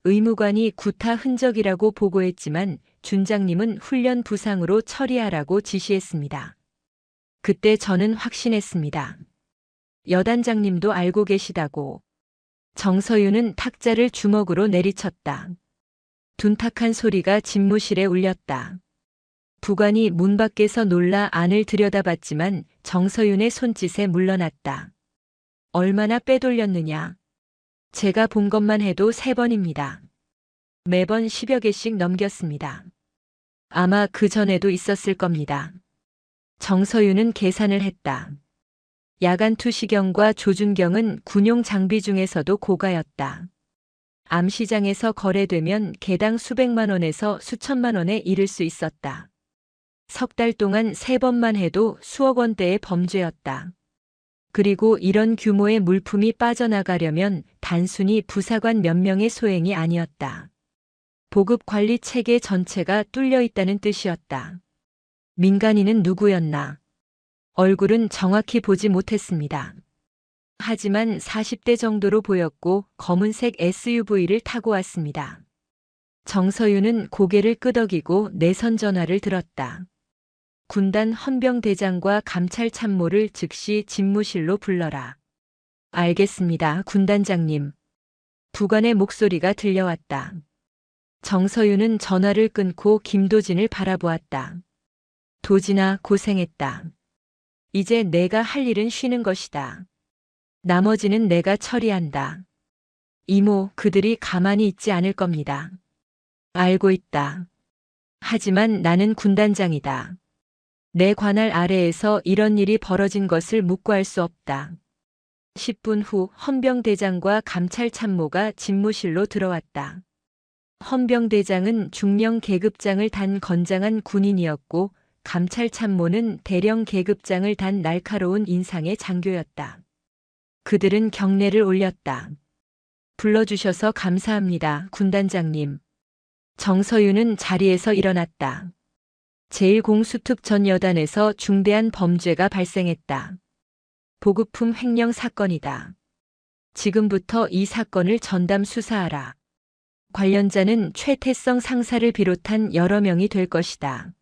의무관이 구타 흔적이라고 보고했지만 준장님은 훈련 부상으로 처리하라고 지시했습니다. 그때 저는 확신했습니다. 여단장님도 알고 계시다고. 정서윤은 탁자를 주먹으로 내리쳤다. 둔탁한 소리가 집무실에 울렸다. 부관이 문 밖에서 놀라 안을 들여다봤지만 정서윤의 손짓에 물러났다. 얼마나 빼돌렸느냐. 제가 본 것만 해도 3번입니다. 매번 10여 개씩 넘겼습니다. 아마 그 전에도 있었을 겁니다. 정서윤은 계산을 했다. 야간 투시경과 조준경은 군용 장비 중에서도 고가였다. 암시장에서 거래되면 개당 수백만 원에서 수천만 원에 이를 수 있었다. 석 달 동안 3번만 해도 수억 원대의 범죄였다. 그리고 이런 규모의 물품이 빠져나가려면 단순히 부사관 몇 명의 소행이 아니었다. 보급 관리 체계 전체가 뚫려 있다는 뜻이었다. 민간인은 누구였나? 얼굴은 정확히 보지 못했습니다. 하지만 40대 정도로 보였고 검은색 SUV를 타고 왔습니다. 정서윤은 고개를 끄덕이고 내선 전화를 들었다. 군단 헌병대장과 감찰 참모를 즉시 집무실로 불러라. 알겠습니다, 군단장님. 부관의 목소리가 들려왔다. 정서윤은 전화를 끊고 김도진을 바라보았다. 도진아, 고생했다. 이제 내가 할 일은 쉬는 것이다. 나머지는 내가 처리한다. 이모, 그들이 가만히 있지 않을 겁니다. 알고 있다. 하지만 나는 군단장이다. 내 관할 아래에서 이런 일이 벌어진 것을 묵과할 수 없다. 10분 후 헌병대장과 감찰 참모가 집무실로 들어왔다. 헌병대장은 중령 계급장을 단 건장한 군인이었고 감찰 참모는 대령 계급장을 단 날카로운 인상의 장교였다. 그들은 경례를 올렸다. 불러주셔서 감사합니다, 군단장님. 정서윤은 자리에서 일어났다. 제1공수특 전 여단에서 중대한 범죄가 발생했다. 보급품 횡령 사건이다. 지금부터 이 사건을 전담 수사하라. 관련자는 최태성 상사를 비롯한 여러 명이 될 것이다.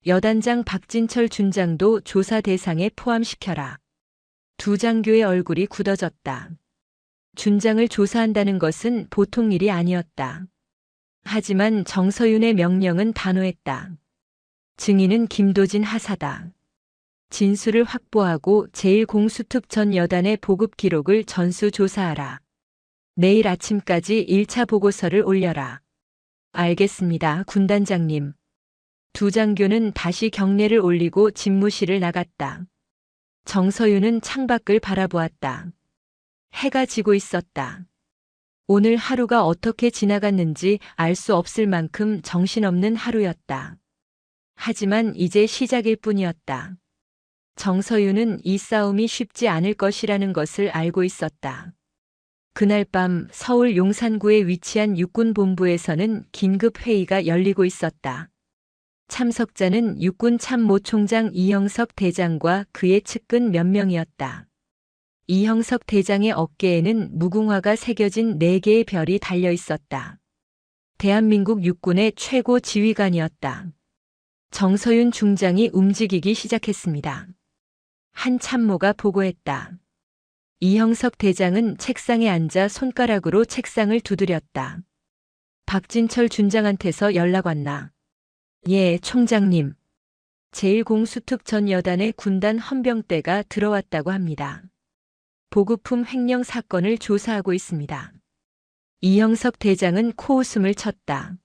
여단장 박진철 준장도 조사 대상에 포함시켜라. 두 장교의 얼굴이 굳어졌다. 준장을 조사한다는 것은 보통 일이 아니었다. 하지만 정서윤의 명령은 단호했다. 증인은 김도진 하사다. 진술을 확보하고 제1공수특 전 여단의 보급 기록을 전수조사하라. 내일 아침까지 1차 보고서를 올려라. 알겠습니다, 군단장님. 두 장교는 다시 경례를 올리고 집무실을 나갔다. 정서윤은 창밖을 바라보았다. 해가 지고 있었다. 오늘 하루가 어떻게 지나갔는지 알 수 없을 만큼 정신없는 하루였다. 하지만 이제 시작일 뿐이었다. 정서윤은 이 싸움이 쉽지 않을 것이라는 것을 알고 있었다. 그날 밤 서울 용산구에 위치한 육군본부에서는 긴급 회의가 열리고 있었다. 참석자는 육군 참모총장 이형석 대장과 그의 측근 몇 명이었다. 이형석 대장의 어깨에는 무궁화가 새겨진 4개의 별이 달려 있었다. 대한민국 육군의 최고 지휘관이었다. 정서윤 중장이 움직이기 시작했습니다. 한 참모가 보고했다. 이형석 대장은 책상에 앉아 손가락으로 책상을 두드렸다. 박진철 준장한테서 연락 왔나? 예, 총장님. 제1공수특 전 여단의 군단 헌병대가 들어왔다고 합니다. 보급품 횡령 사건을 조사하고 있습니다. 이형석 대장은 코웃음을 쳤다.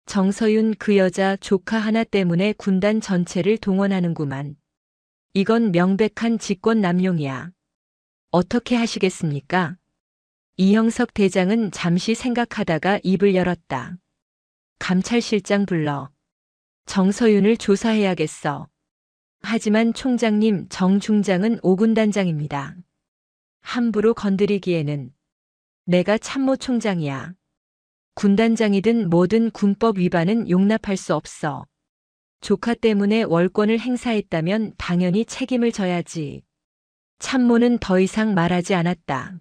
정서윤 그 여자 조카 하나 때문에 군단 전체를 동원하는구만. 이건 명백한 직권 남용이야. 어떻게 하시겠습니까? 이형석 대장은 잠시 생각하다가 입을 열었다. 감찰실장 불러. 정서윤을 조사해야겠어. 하지만 총장님, 정 중장은 5군단장입니다. 함부로 건드리기에는. 내가 참모총장이야. 군단장이든 뭐든 군법 위반은 용납할 수 없어. 조카 때문에 월권을 행사했다면 당연히 책임을 져야지. 참모는 더 이상 말하지 않았다.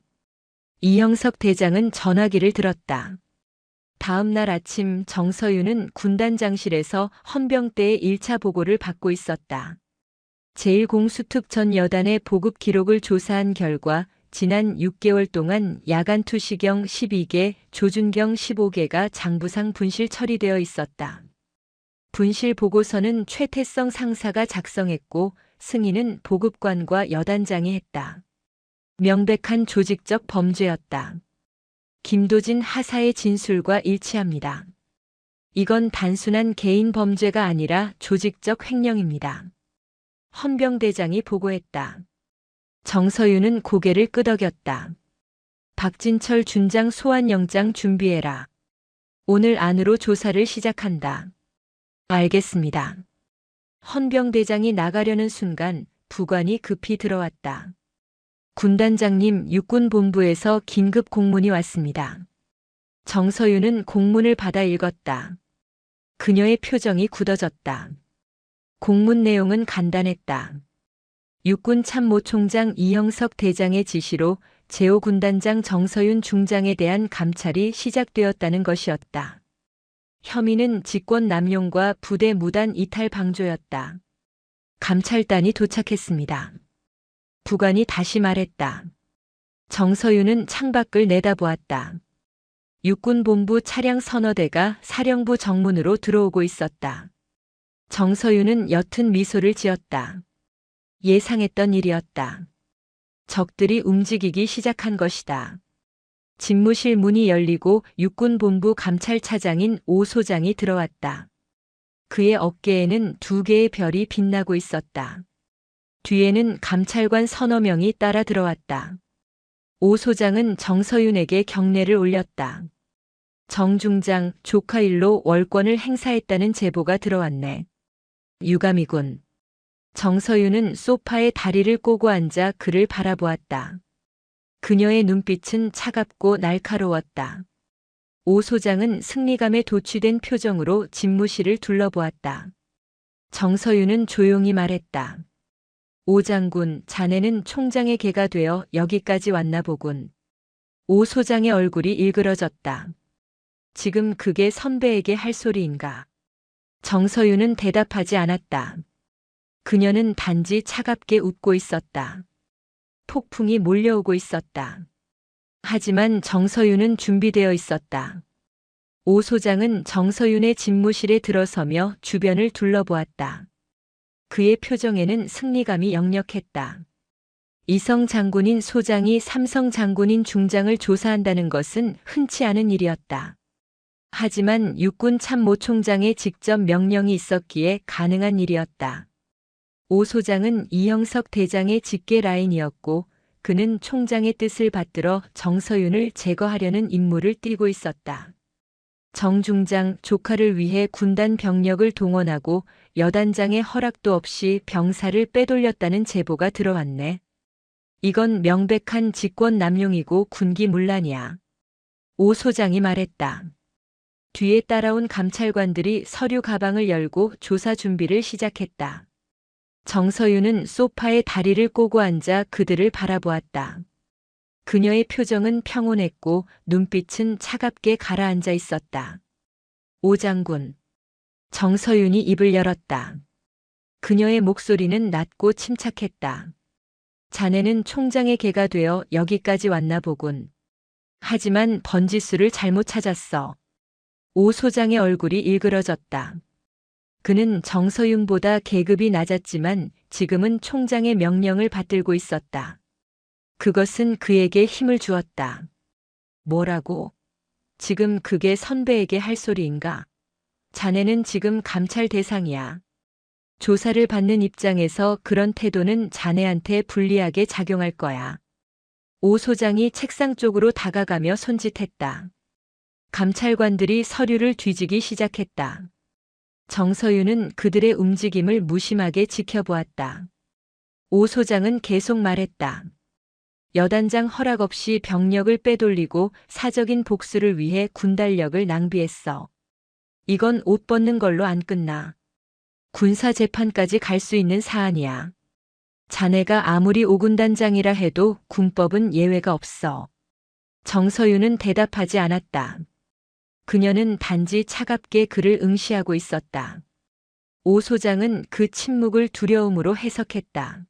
이형석 대장은 전화기를 들었다. 다음 날 아침 정서윤은 군단장실에서 헌병대의 1차 보고를 받고 있었다. 제1공수특 전 여단의 보급 기록을 조사한 결과 지난 6개월 동안 야간 투시경 12개, 조준경 15개가 장부상 분실 처리되어 있었다. 분실 보고서는 최태성 상사가 작성했고 승인은 보급관과 여단장이 했다. 명백한 조직적 범죄였다. 김도진 하사의 진술과 일치합니다. 이건 단순한 개인 범죄가 아니라 조직적 횡령입니다. 헌병대장이 보고했다. 정서윤은 고개를 끄덕였다. 박진철 준장 소환영장 준비해라. 오늘 안으로 조사를 시작한다. 알겠습니다. 헌병대장이 나가려는 순간 부관이 급히 들어왔다. 군단장님, 육군본부에서 긴급 공문이 왔습니다. 정서윤은 공문을 받아 읽었다. 그녀의 표정이 굳어졌다. 공문 내용은 간단했다. 육군참모총장 이형석 대장의 지시로 제5군단장 정서윤 중장에 대한 감찰이 시작되었다는 것이었다. 혐의는 직권 남용과 부대 무단 이탈 방조였다. 감찰단이 도착했습니다. 부관이 다시 말했다. 정서윤은 창밖을 내다보았다. 육군본부 차량 서너 대가 사령부 정문으로 들어오고 있었다. 정서윤은 옅은 미소를 지었다. 예상했던 일이었다. 적들이 움직이기 시작한 것이다. 집무실 문이 열리고 육군본부 감찰차장인 오 소장이 들어왔다. 그의 어깨에는 두 개의 별이 빛나고 있었다. 뒤에는 감찰관 서너 명이 따라 들어왔다. 오 소장은 정서윤에게 경례를 올렸다. 정 중장, 조카 일로 월권을 행사했다는 제보가 들어왔네. 유감이군. 정서윤은 소파에 다리를 꼬고 앉아 그를 바라보았다. 그녀의 눈빛은 차갑고 날카로웠다. 오 소장은 승리감에 도취된 표정으로 집무실을 둘러보았다. 정서윤은 조용히 말했다. 오 장군, 자네는 총장의 개가 되어 여기까지 왔나 보군. 오 소장의 얼굴이 일그러졌다. 지금 그게 선배에게 할 소리인가? 정서윤은 대답하지 않았다. 그녀는 단지 차갑게 웃고 있었다. 폭풍이 몰려오고 있었다. 하지만 정서윤은 준비되어 있었다. 오 소장은 정서윤의 집무실에 들어서며 주변을 둘러보았다. 그의 표정에는 승리감이 역력했다. 이성 장군인 소장이 삼성 장군인 중장을 조사한다는 것은 흔치 않은 일이었다. 하지만 육군 참모총장의 직접 명령이 있었기에 가능한 일이었다. 오 소장은 이형석 대장의 직계 라인이었고 그는 총장의 뜻을 받들어 정서윤을 제거하려는 임무를 띠고 있었다. 정 중장, 조카를 위해 군단 병력을 동원하고 여단장의 허락도 없이 병사를 빼돌렸다는 제보가 들어왔네. 이건 명백한 직권 남용이고 군기문란이야. 오 소장이 말했다. 뒤에 따라온 감찰관들이 서류 가방을 열고 조사 준비를 시작했다. 정서윤은 소파에 다리를 꼬고 앉아 그들을 바라보았다. 그녀의 표정은 평온했고 눈빛은 차갑게 가라앉아 있었다. 오 장군. 정서윤이 입을 열었다. 그녀의 목소리는 낮고 침착했다. 자네는 총장의 개가 되어 여기까지 왔나 보군. 하지만 번지수를 잘못 찾았어. 오 소장의 얼굴이 일그러졌다. 그는 정서윤보다 계급이 낮았지만 지금은 총장의 명령을 받들고 있었다. 그것은 그에게 힘을 주었다. 뭐라고? 지금 그게 선배에게 할 소리인가? 자네는 지금 감찰 대상이야. 조사를 받는 입장에서 그런 태도는 자네한테 불리하게 작용할 거야. 오 소장이 책상 쪽으로 다가가며 손짓했다. 감찰관들이 서류를 뒤지기 시작했다. 정서윤은 그들의 움직임을 무심하게 지켜보았다. 오 소장은 계속 말했다. 여단장 허락 없이 병력을 빼돌리고 사적인 복수를 위해 군단력을 낭비했어. 이건 옷 벗는 걸로 안 끝나. 군사재판까지 갈 수 있는 사안이야. 자네가 아무리 오군단장이라 해도 군법은 예외가 없어. 정서윤은 대답하지 않았다. 그녀는 단지 차갑게 그를 응시하고 있었다. 오 소장은 그 침묵을 두려움으로 해석했다.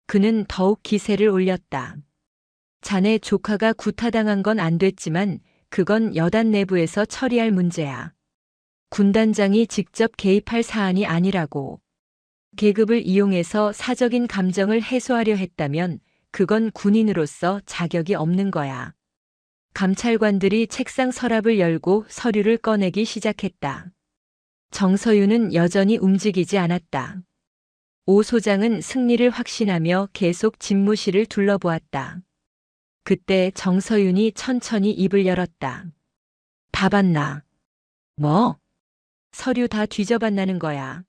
그는 더욱 기세를 올렸다. 자네 조카가 구타당한 건 안 됐지만 그건 여단 내부에서 처리할 문제야. 군단장이 직접 개입할 사안이 아니라고. 계급을 이용해서 사적인 감정을 해소하려 했다면 그건 군인으로서 자격이 없는 거야. 감찰관들이 책상 서랍을 열고 서류를 꺼내기 시작했다. 정서윤은 여전히 움직이지 않았다. 오 소장은 승리를 확신하며 계속 집무실을 둘러보았다. 그때 정서윤이 천천히 입을 열었다. 다 봤나? 뭐? 서류 다 뒤져봤나는 거야.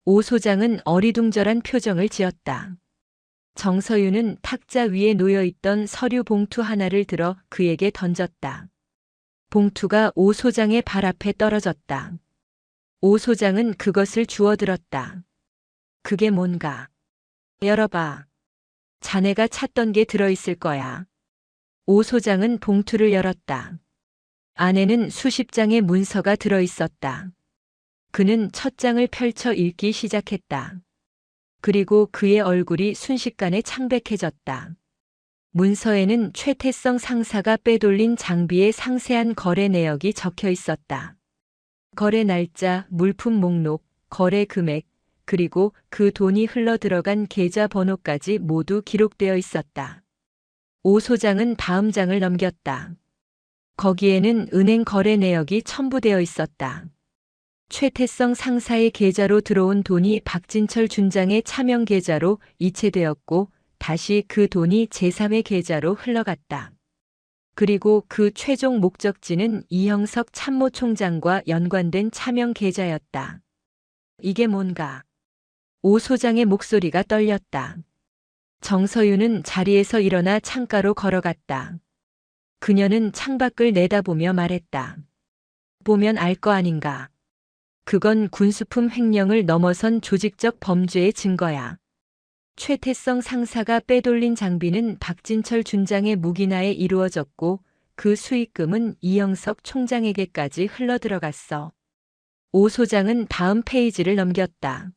오 소장은 어리둥절한 표정을 지었다. 정서윤은 탁자 위에 놓여있던 서류 봉투 하나를 들어 그에게 던졌다. 봉투가 오 소장의 발 앞에 떨어졌다. 오 소장은 그것을 주워들었다. 그게 뭔가? 열어봐. 자네가 찾던 게 들어있을 거야. 오 소장은 봉투를 열었다. 안에는 수십 장의 문서가 들어있었다. 그는 첫 장을 펼쳐 읽기 시작했다. 그리고 그의 얼굴이 순식간에 창백해졌다. 문서에는 최태성 상사가 빼돌린 장비의 상세한 거래 내역이 적혀 있었다. 거래 날짜, 물품 목록, 거래 금액, 그리고 그 돈이 흘러 들어간 계좌 번호까지 모두 기록되어 있었다. 오 소장은 다음 장을 넘겼다. 거기에는 은행 거래 내역이 첨부되어 있었다. 최태성 상사의 계좌로 들어온 돈이 박진철 준장의 차명 계좌로 이체되었고 다시 그 돈이 제3의 계좌로 흘러갔다. 그리고 그 최종 목적지는 이형석 참모총장과 연관된 차명 계좌였다. 이게 뭔가? 오 소장의 목소리가 떨렸다. 정서윤은 자리에서 일어나 창가로 걸어갔다. 그녀는 창밖을 내다보며 말했다. 보면 알 거 아닌가. 그건 군수품 횡령을 넘어선 조직적 범죄의 증거야. 최태성 상사가 빼돌린 장비는 박진철 준장의 무기나에 이루어졌고 그 수익금은 이영석 총장에게까지 흘러들어갔어. 오 소장은 다음 페이지를 넘겼다.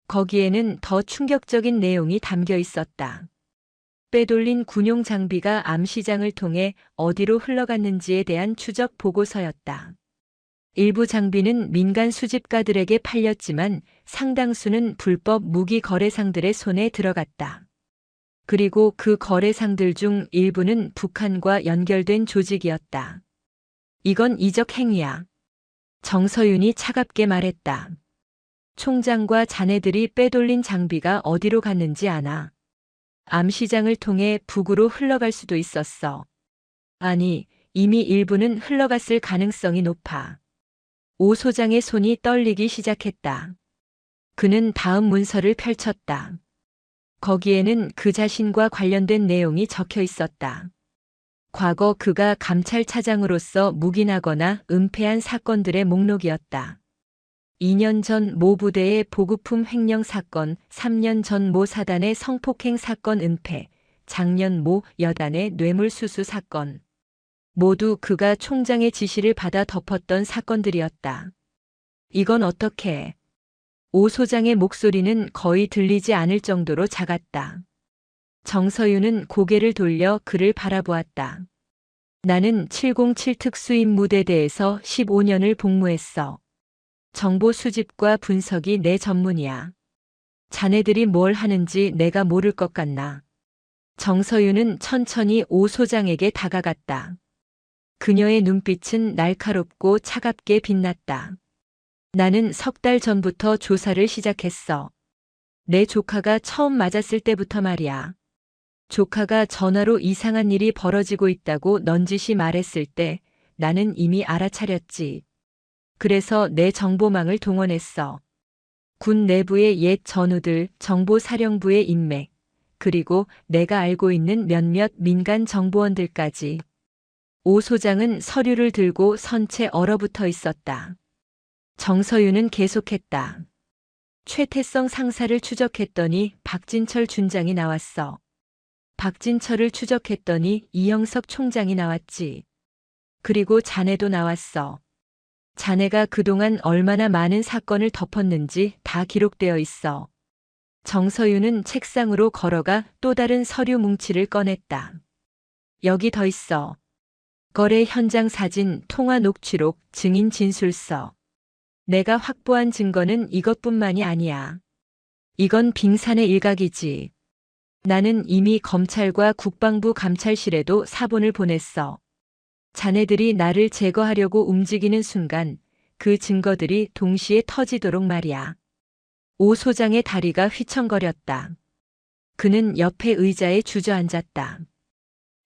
거기에는 더 충격적인 내용이 담겨 있었다. 빼돌린 군용 장비가 암시장을 통해 어디로 흘러갔는지에 대한 추적 보고서였다. 일부 장비는 민간 수집가들에게 팔렸지만 상당수는 불법 무기 거래상들의 손에 들어갔다. 그리고 그 거래상들 중 일부는 북한과 연결된 조직이었다. 이건 이적 행위야. 정서윤이 차갑게 말했다. 총장과 자네들이 빼돌린 장비가 어디로 갔는지 아나. 암시장을 통해 북으로 흘러갈 수도 있었어. 아니, 이미 일부는 흘러갔을 가능성이 높아. 오 소장의 손이 떨리기 시작했다. 그는 다음 문서를 펼쳤다. 거기에는 그 자신과 관련된 내용이 적혀 있었다. 과거 그가 감찰차장으로서 묵인하거나 은폐한 사건들의 목록이었다. 2년 전 모 부대의 보급품 횡령 사건, 3년 전 모 사단의 성폭행 사건 은폐, 작년 모 여단의 뇌물수수 사건. 모두 그가 총장의 지시를 받아 덮었던 사건들이었다. 이건 어떻게? 오 소장의 목소리는 거의 들리지 않을 정도로 작았다. 정서윤은 고개를 돌려 그를 바라보았다. 나는 707 특수임무대대에서 15년을 복무했어. 정보 수집과 분석이 내 전문이야. 자네들이 뭘 하는지 내가 모를 것 같나. 정서윤은 천천히 오 소장에게 다가갔다. 그녀의 눈빛은 날카롭고 차갑게 빛났다. 나는 석 달 전부터 조사를 시작했어. 내 조카가 처음 맞았을 때부터 말이야. 조카가 전화로 이상한 일이 벌어지고 있다고 넌지시 말했을 때 나는 이미 알아차렸지. 그래서 내 정보망을 동원했어. 군 내부의 옛 전우들, 정보사령부의 인맥, 그리고 내가 알고 있는 몇몇 민간 정보원들까지. 오 소장은 서류를 들고 선체 얼어붙어 있었다. 정서윤은 계속했다. 최태성 상사를 추적했더니 박진철 준장이 나왔어. 박진철을 추적했더니 이형석 총장이 나왔지. 그리고 자네도 나왔어. 자네가 그동안 얼마나 많은 사건을 덮었는지 다 기록되어 있어. 정서윤은 책상으로 걸어가 또 다른 서류 뭉치를 꺼냈다. 여기 더 있어. 거래 현장 사진, 통화 녹취록, 증인 진술서. 내가 확보한 증거는 이것뿐만이 아니야. 이건 빙산의 일각이지. 나는 이미 검찰과 국방부 감찰실에도 사본을 보냈어. 자네들이 나를 제거하려고 움직이는 순간 그 증거들이 동시에 터지도록 말이야. 오 소장의 다리가 휘청거렸다. 그는 옆에 의자에 주저앉았다.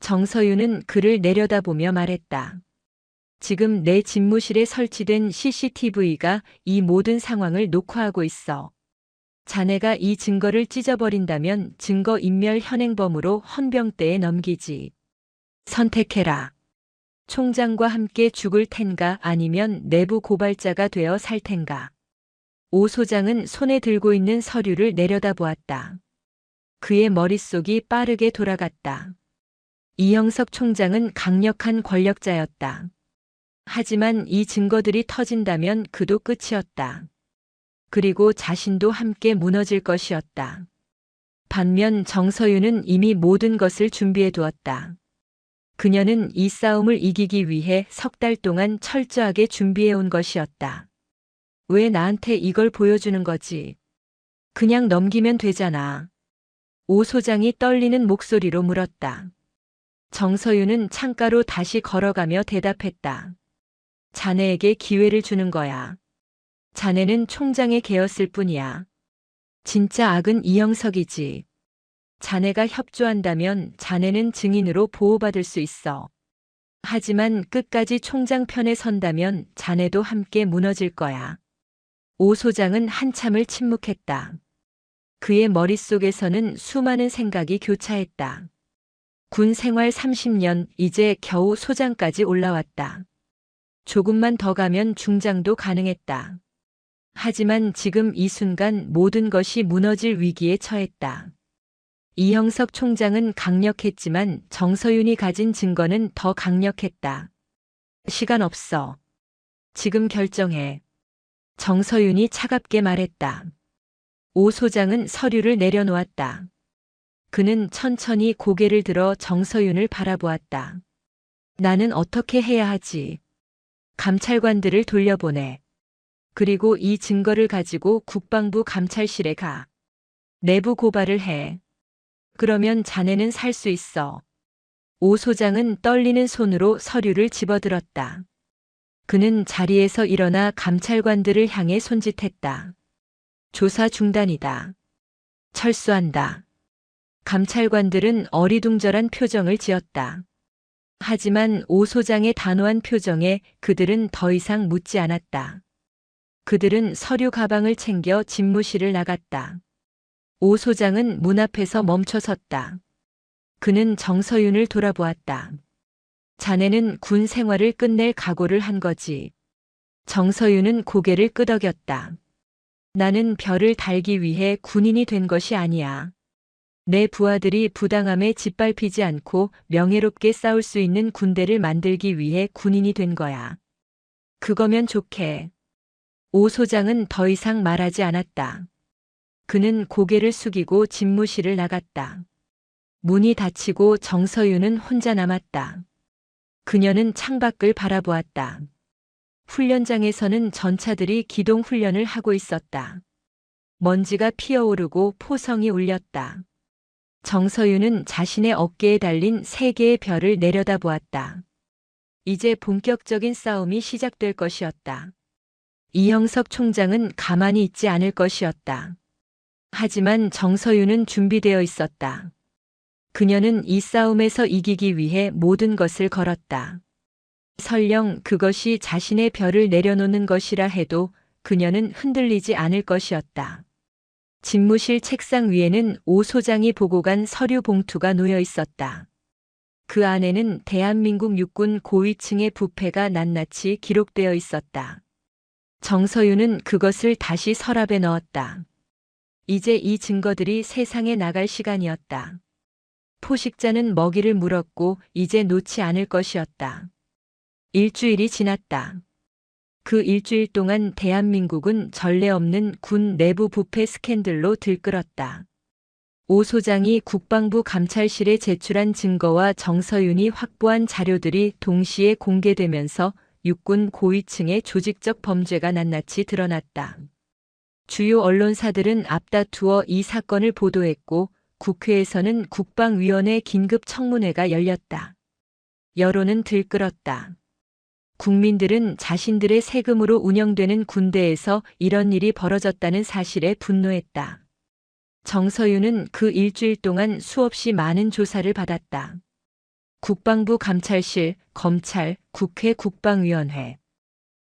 정서윤은 그를 내려다보며 말했다. 지금 내 집무실에 설치된 CCTV가 이 모든 상황을 녹화하고 있어. 자네가 이 증거를 찢어버린다면 증거인멸 현행범으로 헌병대에 넘기지. 선택해라. 총장과 함께 죽을 텐가 아니면 내부 고발자가 되어 살 텐가. 오 소장은 손에 들고 있는 서류를 내려다보았다. 그의 머릿속이 빠르게 돌아갔다. 이형석 총장은 강력한 권력자였다. 하지만 이 증거들이 터진다면 그도 끝이었다. 그리고 자신도 함께 무너질 것이었다. 반면 정서윤은 이미 모든 것을 준비해 두었다. 그녀는 이 싸움을 이기기 위해 석 달 동안 철저하게 준비해 온 것이었다. 왜 나한테 이걸 보여주는 거지? 그냥 넘기면 되잖아. 오 소장이 떨리는 목소리로 물었다. 정서윤은 창가로 다시 걸어가며 대답했다. 자네에게 기회를 주는 거야. 자네는 총장의 개였을 뿐이야. 진짜 악은 이형석이지. 자네가 협조한다면 자네는 증인으로 보호받을 수 있어. 하지만 끝까지 총장 편에 선다면 자네도 함께 무너질 거야. 오 소장은 한참을 침묵했다. 그의 머릿속에서는 수많은 생각이 교차했다. 군 생활 30년, 이제 겨우 소장까지 올라왔다. 조금만 더 가면 중장도 가능했다. 하지만 지금 이 순간 모든 것이 무너질 위기에 처했다. 이형석 총장은 강력했지만 정서윤이 가진 증거는 더 강력했다. 시간 없어. 지금 결정해. 정서윤이 차갑게 말했다. 오 소장은 서류를 내려놓았다. 그는 천천히 고개를 들어 정서윤을 바라보았다. 나는 어떻게 해야 하지? 감찰관들을 돌려보내. 그리고 이 증거를 가지고 국방부 감찰실에 가. 내부 고발을 해. 그러면 자네는 살 수 있어. 오 소장은 떨리는 손으로 서류를 집어들었다. 그는 자리에서 일어나 감찰관들을 향해 손짓했다. 조사 중단이다. 철수한다. 감찰관들은 어리둥절한 표정을 지었다. 하지만 오 소장의 단호한 표정에 그들은 더 이상 묻지 않았다. 그들은 서류 가방을 챙겨 집무실을 나갔다. 오 소장은 문 앞에서 멈춰섰다. 그는 정서윤을 돌아보았다. 자네는 군 생활을 끝낼 각오를 한 거지. 정서윤은 고개를 끄덕였다. 나는 별을 달기 위해 군인이 된 것이 아니야. 내 부하들이 부당함에 짓밟히지 않고 명예롭게 싸울 수 있는 군대를 만들기 위해 군인이 된 거야. 그거면 좋게. 오 소장은 더 이상 말하지 않았다. 그는 고개를 숙이고 집무실을 나갔다. 문이 닫히고 정서윤은 혼자 남았다. 그녀는 창밖을 바라보았다. 훈련장에서는 전차들이 기동 훈련을 하고 있었다. 먼지가 피어오르고 포성이 울렸다. 정서윤은 자신의 어깨에 달린 3개의 별을 내려다보았다. 이제 본격적인 싸움이 시작될 것이었다. 이형석 총장은 가만히 있지 않을 것이었다. 하지만 정서윤은 준비되어 있었다. 그녀는 이 싸움에서 이기기 위해 모든 것을 걸었다. 설령 그것이 자신의 별을 내려놓는 것이라 해도 그녀는 흔들리지 않을 것이었다. 집무실 책상 위에는 오 소장이 보고 간 서류 봉투가 놓여 있었다. 그 안에는 대한민국 육군 고위층의 부패가 낱낱이 기록되어 있었다. 정서윤은 그것을 다시 서랍에 넣었다. 이제 이 증거들이 세상에 나갈 시간이었다. 포식자는 먹이를 물었고 이제 놓지 않을 것이었다. 일주일이 지났다. 그 일주일 동안 대한민국은 전례 없는 군 내부 부패 스캔들로 들끓었다. 오 소장이 국방부 감찰실에 제출한 증거와 정서윤이 확보한 자료들이 동시에 공개되면서 육군 고위층의 조직적 범죄가 낱낱이 드러났다. 주요 언론사들은 앞다투어 이 사건을 보도했고 국회에서는 국방위원회 긴급 청문회가 열렸다. 여론은 들끓었다. 국민들은 자신들의 세금으로 운영되는 군대에서 이런 일이 벌어졌다는 사실에 분노했다. 정서윤은 그 일주일 동안 수없이 많은 조사를 받았다. 국방부 감찰실, 검찰, 국회 국방위원회.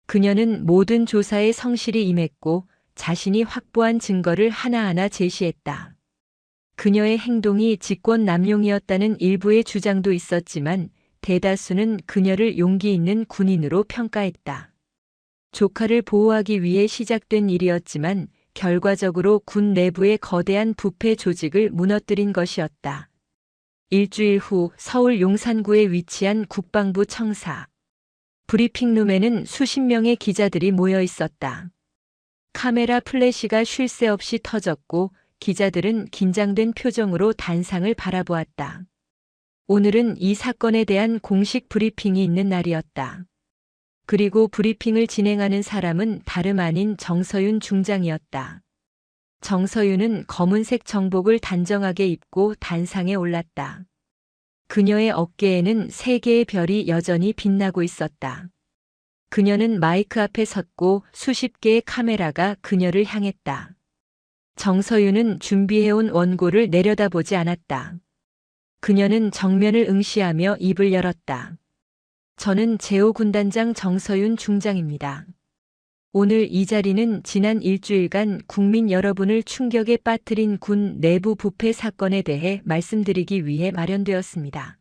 그녀는 모든 조사에 성실히 임했고 자신이 확보한 증거를 하나하나 제시했다. 그녀의 행동이 직권 남용이었다는 일부의 주장도 있었지만 대다수는 그녀를 용기 있는 군인으로 평가했다. 조카를 보호하기 위해 시작된 일이었지만 결과적으로 군 내부의 거대한 부패 조직을 무너뜨린 것이었다. 일주일 후 서울 용산구에 위치한 국방부 청사. 브리핑룸에는 수십 명의 기자들이 모여 있었다. 카메라 플래시가 쉴 새 없이 터졌고 기자들은 긴장된 표정으로 단상을 바라보았다. 오늘은 이 사건에 대한 공식 브리핑이 있는 날이었다. 그리고 브리핑을 진행하는 사람은 다름 아닌 정서윤 중장이었다. 정서윤은 검은색 정복을 단정하게 입고 단상에 올랐다. 그녀의 어깨에는 3개의 별이 여전히 빛나고 있었다. 그녀는 마이크 앞에 섰고 수십 개의 카메라가 그녀를 향했다. 정서윤은 준비해온 원고를 내려다보지 않았다. 그녀는 정면을 응시하며 입을 열었다. 저는 제5군단장 정서윤 중장입니다. 오늘 이 자리는 지난 일주일간 국민 여러분을 충격에 빠뜨린 군 내부 부패 사건에 대해 말씀드리기 위해 마련되었습니다.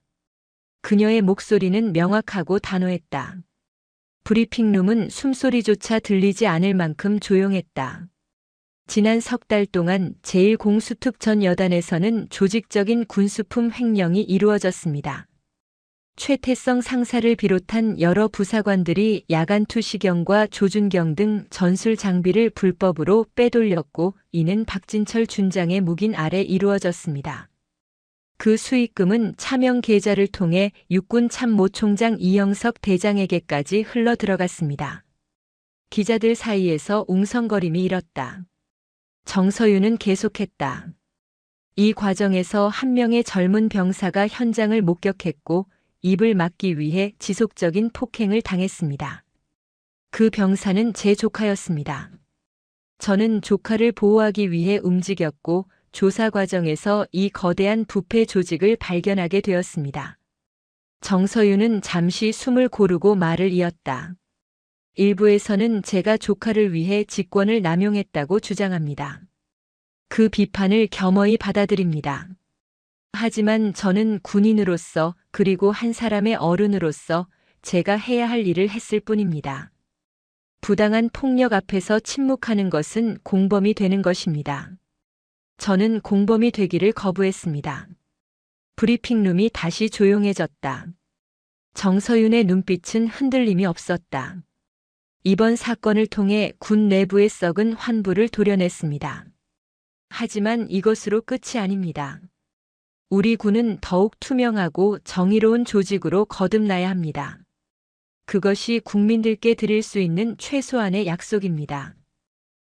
그녀의 목소리는 명확하고 단호했다. 브리핑룸은 숨소리조차 들리지 않을 만큼 조용했다. 지난 석 달 동안 제1공수특 전 여단에서는 조직적인 군수품 횡령이 이루어졌습니다. 최태성 상사를 비롯한 여러 부사관들이 야간 투시경과 조준경 등 전술 장비를 불법으로 빼돌렸고 이는 박진철 준장의 묵인 아래 이루어졌습니다. 그 수익금은 차명 계좌를 통해 육군 참모총장 이영석 대장에게까지 흘러 들어갔습니다. 기자들 사이에서 웅성거림이 일었다. 정서윤은 계속했다. 이 과정에서 한 명의 젊은 병사가 현장을 목격했고 입을 막기 위해 지속적인 폭행을 당했습니다. 그 병사는 제 조카였습니다. 저는 조카를 보호하기 위해 움직였고 조사 과정에서 이 거대한 부패 조직을 발견하게 되었습니다. 정서윤은 잠시 숨을 고르고 말을 이었다. 일부에서는 제가 조카를 위해 직권을 남용했다고 주장합니다. 그 비판을 겸허히 받아들입니다. 하지만 저는 군인으로서 그리고 한 사람의 어른으로서 제가 해야 할 일을 했을 뿐입니다. 부당한 폭력 앞에서 침묵하는 것은 공범이 되는 것입니다. 저는 공범이 되기를 거부했습니다. 브리핑룸이 다시 조용해졌다. 정서윤의 눈빛은 흔들림이 없었다. 이번 사건을 통해 군 내부의 썩은 환부를 도려냈습니다. 하지만 이것으로 끝이 아닙니다. 우리 군은 더욱 투명하고 정의로운 조직으로 거듭나야 합니다. 그것이 국민들께 드릴 수 있는 최소한의 약속입니다.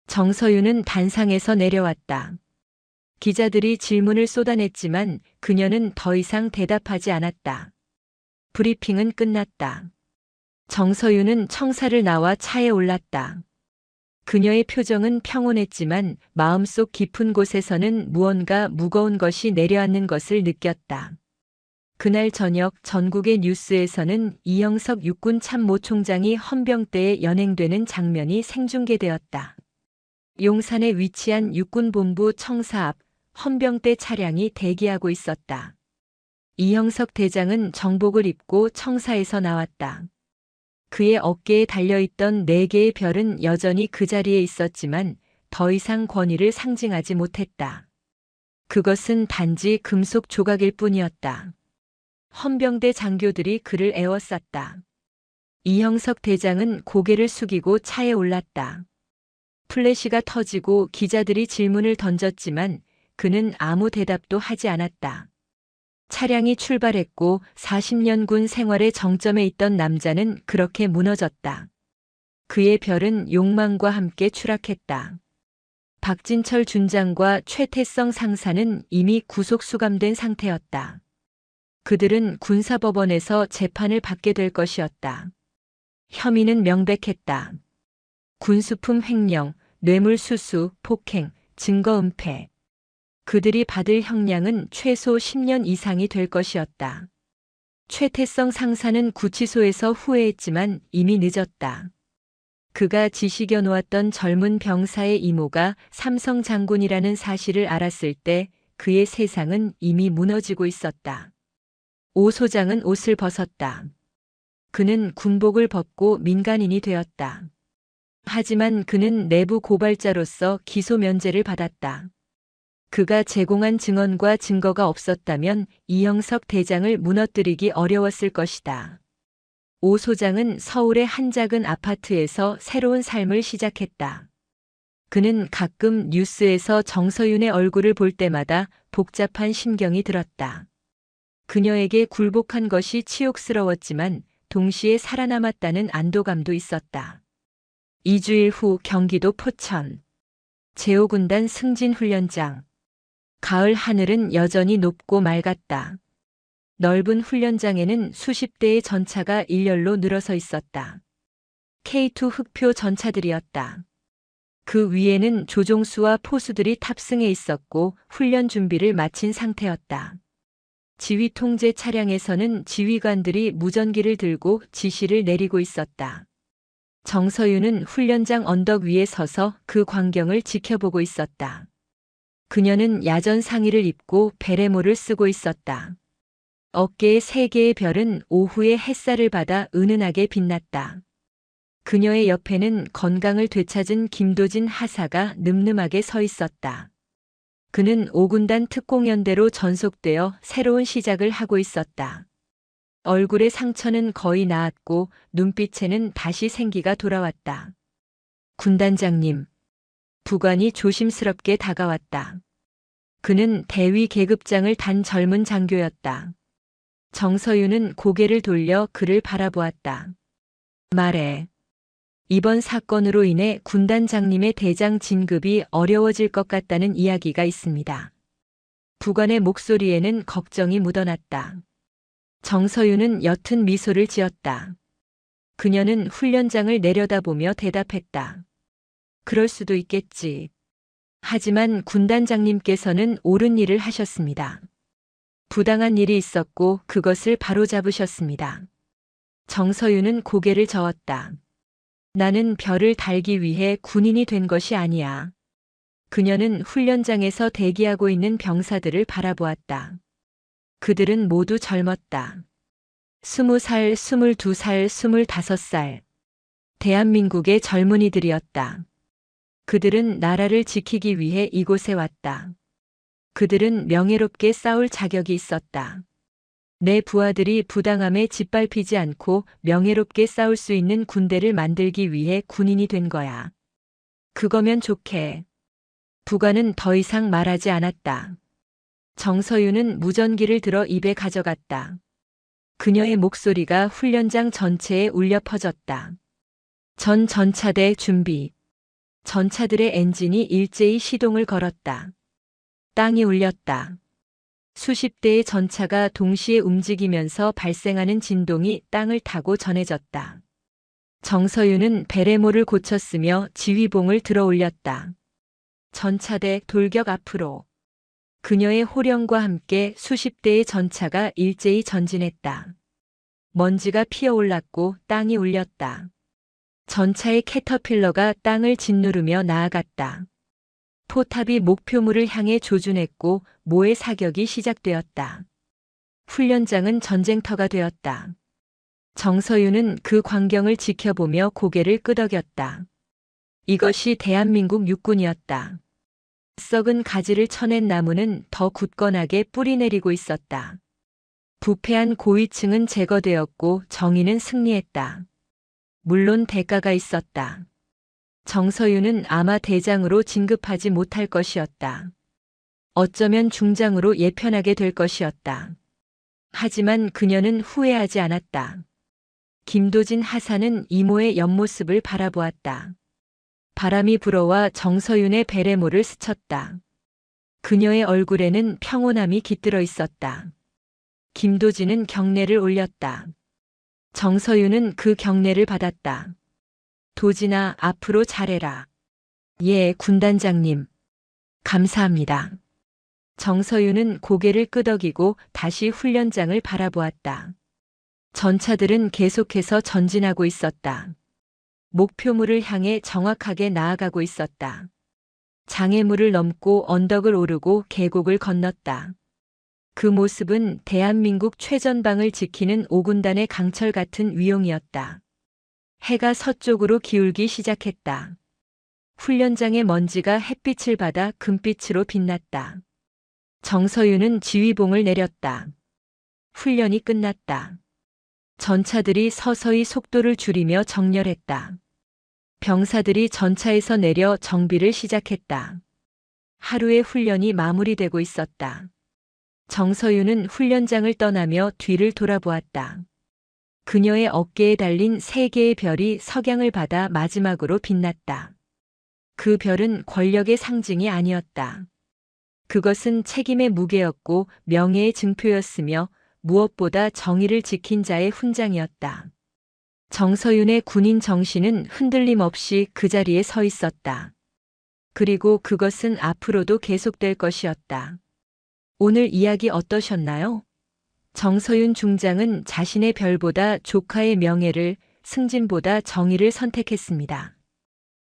정서윤은 단상에서 내려왔다. 기자들이 질문을 쏟아냈지만 그녀는 더 이상 대답하지 않았다. 브리핑은 끝났다. 정서윤은 청사를 나와 차에 올랐다. 그녀의 표정은 평온했지만 마음속 깊은 곳에서는 무언가 무거운 것이 내려앉는 것을 느꼈다. 그날 저녁 전국의 뉴스에서는 이영석 육군 참모총장이 헌병대에 연행되는 장면이 생중계되었다. 용산에 위치한 육군본부 청사 앞 헌병대 차량이 대기하고 있었다. 이영석 대장은 정복을 입고 청사에서 나왔다. 그의 어깨에 달려있던 4개의 별은 여전히 그 자리에 있었지만 더 이상 권위를 상징하지 못했다. 그것은 단지 금속 조각일 뿐이었다. 헌병대 장교들이 그를 에워쌌다. 이형석 대장은 고개를 숙이고 차에 올랐다. 플래시가 터지고 기자들이 질문을 던졌지만 그는 아무 대답도 하지 않았다. 차량이 출발했고 40년 군 생활의 정점에 있던 남자는 그렇게 무너졌다. 그의 별은 욕망과 함께 추락했다. 박진철 준장과 최태성 상사는 이미 구속 수감된 상태였다. 그들은 군사법원에서 재판을 받게 될 것이었다. 혐의는 명백했다. 군수품 횡령, 뇌물수수, 폭행, 증거 은폐. 그들이 받을 형량은 최소 10년 이상이 될 것이었다. 최태성 상사는 구치소에서 후회했지만 이미 늦었다. 그가 지시겨 놓았던 젊은 병사의 이모가 삼성 장군이라는 사실을 알았을 때 그의 세상은 이미 무너지고 있었다. 오 소장은 옷을 벗었다. 그는 군복을 벗고 민간인이 되었다. 하지만 그는 내부 고발자로서 기소 면제를 받았다. 그가 제공한 증언과 증거가 없었다면 이형석 대장을 무너뜨리기 어려웠을 것이다. 오 소장은 서울의 한 작은 아파트에서 새로운 삶을 시작했다. 그는 가끔 뉴스에서 정서윤의 얼굴을 볼 때마다 복잡한 심경이 들었다. 그녀에게 굴복한 것이 치욕스러웠지만 동시에 살아남았다는 안도감도 있었다. 2주일 후 경기도 포천 제5군단 승진훈련장. 가을 하늘은 여전히 높고 맑았다. 넓은 훈련장에는 수십 대의 전차가 일렬로 늘어서 있었다. K2 흑표 전차들이었다. 그 위에는 조종수와 포수들이 탑승해 있었고 훈련 준비를 마친 상태였다. 지휘 통제 차량에서는 지휘관들이 무전기를 들고 지시를 내리고 있었다. 정서윤은 훈련장 언덕 위에 서서 그 광경을 지켜보고 있었다. 그녀는 야전 상의를 입고 베레모를 쓰고 있었다. 어깨에 3개의 별은 오후의 햇살을 받아 은은하게 빛났다. 그녀의 옆에는 건강을 되찾은 김도진 하사가 늠름하게 서 있었다. 그는 5군단 특공연대로 전속되어 새로운 시작을 하고 있었다. 얼굴의 상처는 거의 나았고 눈빛에는 다시 생기가 돌아왔다. 군단장님. 부관이 조심스럽게 다가왔다. 그는 대위 계급장을 단 젊은 장교였다. 정서윤은 고개를 돌려 그를 바라보았다. 말해. 이번 사건으로 인해 군단장님의 대장 진급이 어려워질 것 같다는 이야기가 있습니다. 부관의 목소리에는 걱정이 묻어났다. 정서윤은 옅은 미소를 지었다. 그녀는 훈련장을 내려다보며 대답했다. 그럴 수도 있겠지. 하지만 군단장님께서는 옳은 일을 하셨습니다. 부당한 일이 있었고 그것을 바로잡으셨습니다. 정서윤은 고개를 저었다. 나는 별을 달기 위해 군인이 된 것이 아니야. 그녀는 훈련장에서 대기하고 있는 병사들을 바라보았다. 그들은 모두 젊었다. 20살, 22살, 25살. 대한민국의 젊은이들이었다. 그들은 나라를 지키기 위해 이곳에 왔다. 그들은 명예롭게 싸울 자격이 있었다. 내 부하들이 부당함에 짓밟히지 않고 명예롭게 싸울 수 있는 군대를 만들기 위해 군인이 된 거야. 그거면 좋게. 부관은 더 이상 말하지 않았다. 정서윤은 무전기를 들어 입에 가져갔다. 그녀의 목소리가 훈련장 전체에 울려 퍼졌다. 전 전차대 준비. 전차들의 엔진이 일제히 시동을 걸었다. 땅이 울렸다. 수십 대의 전차가 동시에 움직이면서 발생하는 진동이 땅을 타고 전해졌다. 정서윤은 베레모를 고쳤으며 지휘봉을 들어 올렸다. 전차대 돌격 앞으로. 그녀의 호령과 함께 수십 대의 전차가 일제히 전진했다. 먼지가 피어올랐고 땅이 울렸다. 전차의 캐터필러가 땅을 짓누르며 나아갔다. 포탑이 목표물을 향해 조준했고 모의 사격이 시작되었다. 훈련장은 전쟁터가 되었다. 정서윤은 그 광경을 지켜보며 고개를 끄덕였다. 이것이 대한민국 육군이었다. 썩은 가지를 쳐낸 나무는 더 굳건하게 뿌리내리고 있었다. 부패한 고위층은 제거되었고 정의는 승리했다. 물론 대가가 있었다. 정서윤은 아마 대장으로 진급하지 못할 것이었다. 어쩌면 중장으로 예편하게 될 것이었다. 하지만 그녀는 후회하지 않았다. 김도진 하사는 이모의 옆모습을 바라보았다. 바람이 불어와 정서윤의 베레모를 스쳤다. 그녀의 얼굴에는 평온함이 깃들어 있었다. 김도진은 경례를 올렸다. 정서윤은 그 경례를 받았다. 도진아, 앞으로 잘해라. 예, 군단장님. 감사합니다. 정서윤은 고개를 끄덕이고 다시 훈련장을 바라보았다. 전차들은 계속해서 전진하고 있었다. 목표물을 향해 정확하게 나아가고 있었다. 장애물을 넘고 언덕을 오르고 계곡을 건넜다. 그 모습은 대한민국 최전방을 지키는 5군단의 강철 같은 위용이었다. 해가 서쪽으로 기울기 시작했다. 훈련장의 먼지가 햇빛을 받아 금빛으로 빛났다. 정서윤은 지휘봉을 내렸다. 훈련이 끝났다. 전차들이 서서히 속도를 줄이며 정렬했다. 병사들이 전차에서 내려 정비를 시작했다. 하루의 훈련이 마무리되고 있었다. 정서윤은 훈련장을 떠나며 뒤를 돌아보았다. 그녀의 어깨에 달린 3개의 별이 석양을 받아 마지막으로 빛났다. 그 별은 권력의 상징이 아니었다. 그것은 책임의 무게였고 명예의 증표였으며 무엇보다 정의를 지킨 자의 훈장이었다. 정서윤의 군인 정신은 흔들림 없이 그 자리에 서 있었다. 그리고 그것은 앞으로도 계속될 것이었다. 오늘 이야기 어떠셨나요? 정서윤 중장은 자신의 별보다 조카의 명예를, 승진보다 정의를 선택했습니다.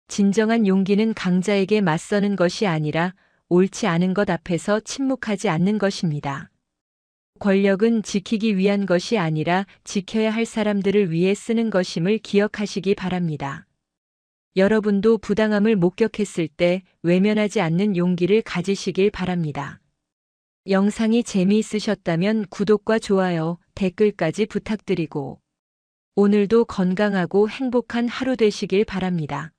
진정한 용기는 강자에게 맞서는 것이 아니라 옳지 않은 것 앞에서 침묵하지 않는 것입니다. 권력은 지키기 위한 것이 아니라 지켜야 할 사람들을 위해 쓰는 것임을 기억하시기 바랍니다. 여러분도 부당함을 목격했을 때 외면하지 않는 용기를 가지시길 바랍니다. 영상이 재미있으셨다면 구독과 좋아요, 댓글까지 부탁드리고 오늘도 건강하고 행복한 하루 되시길 바랍니다.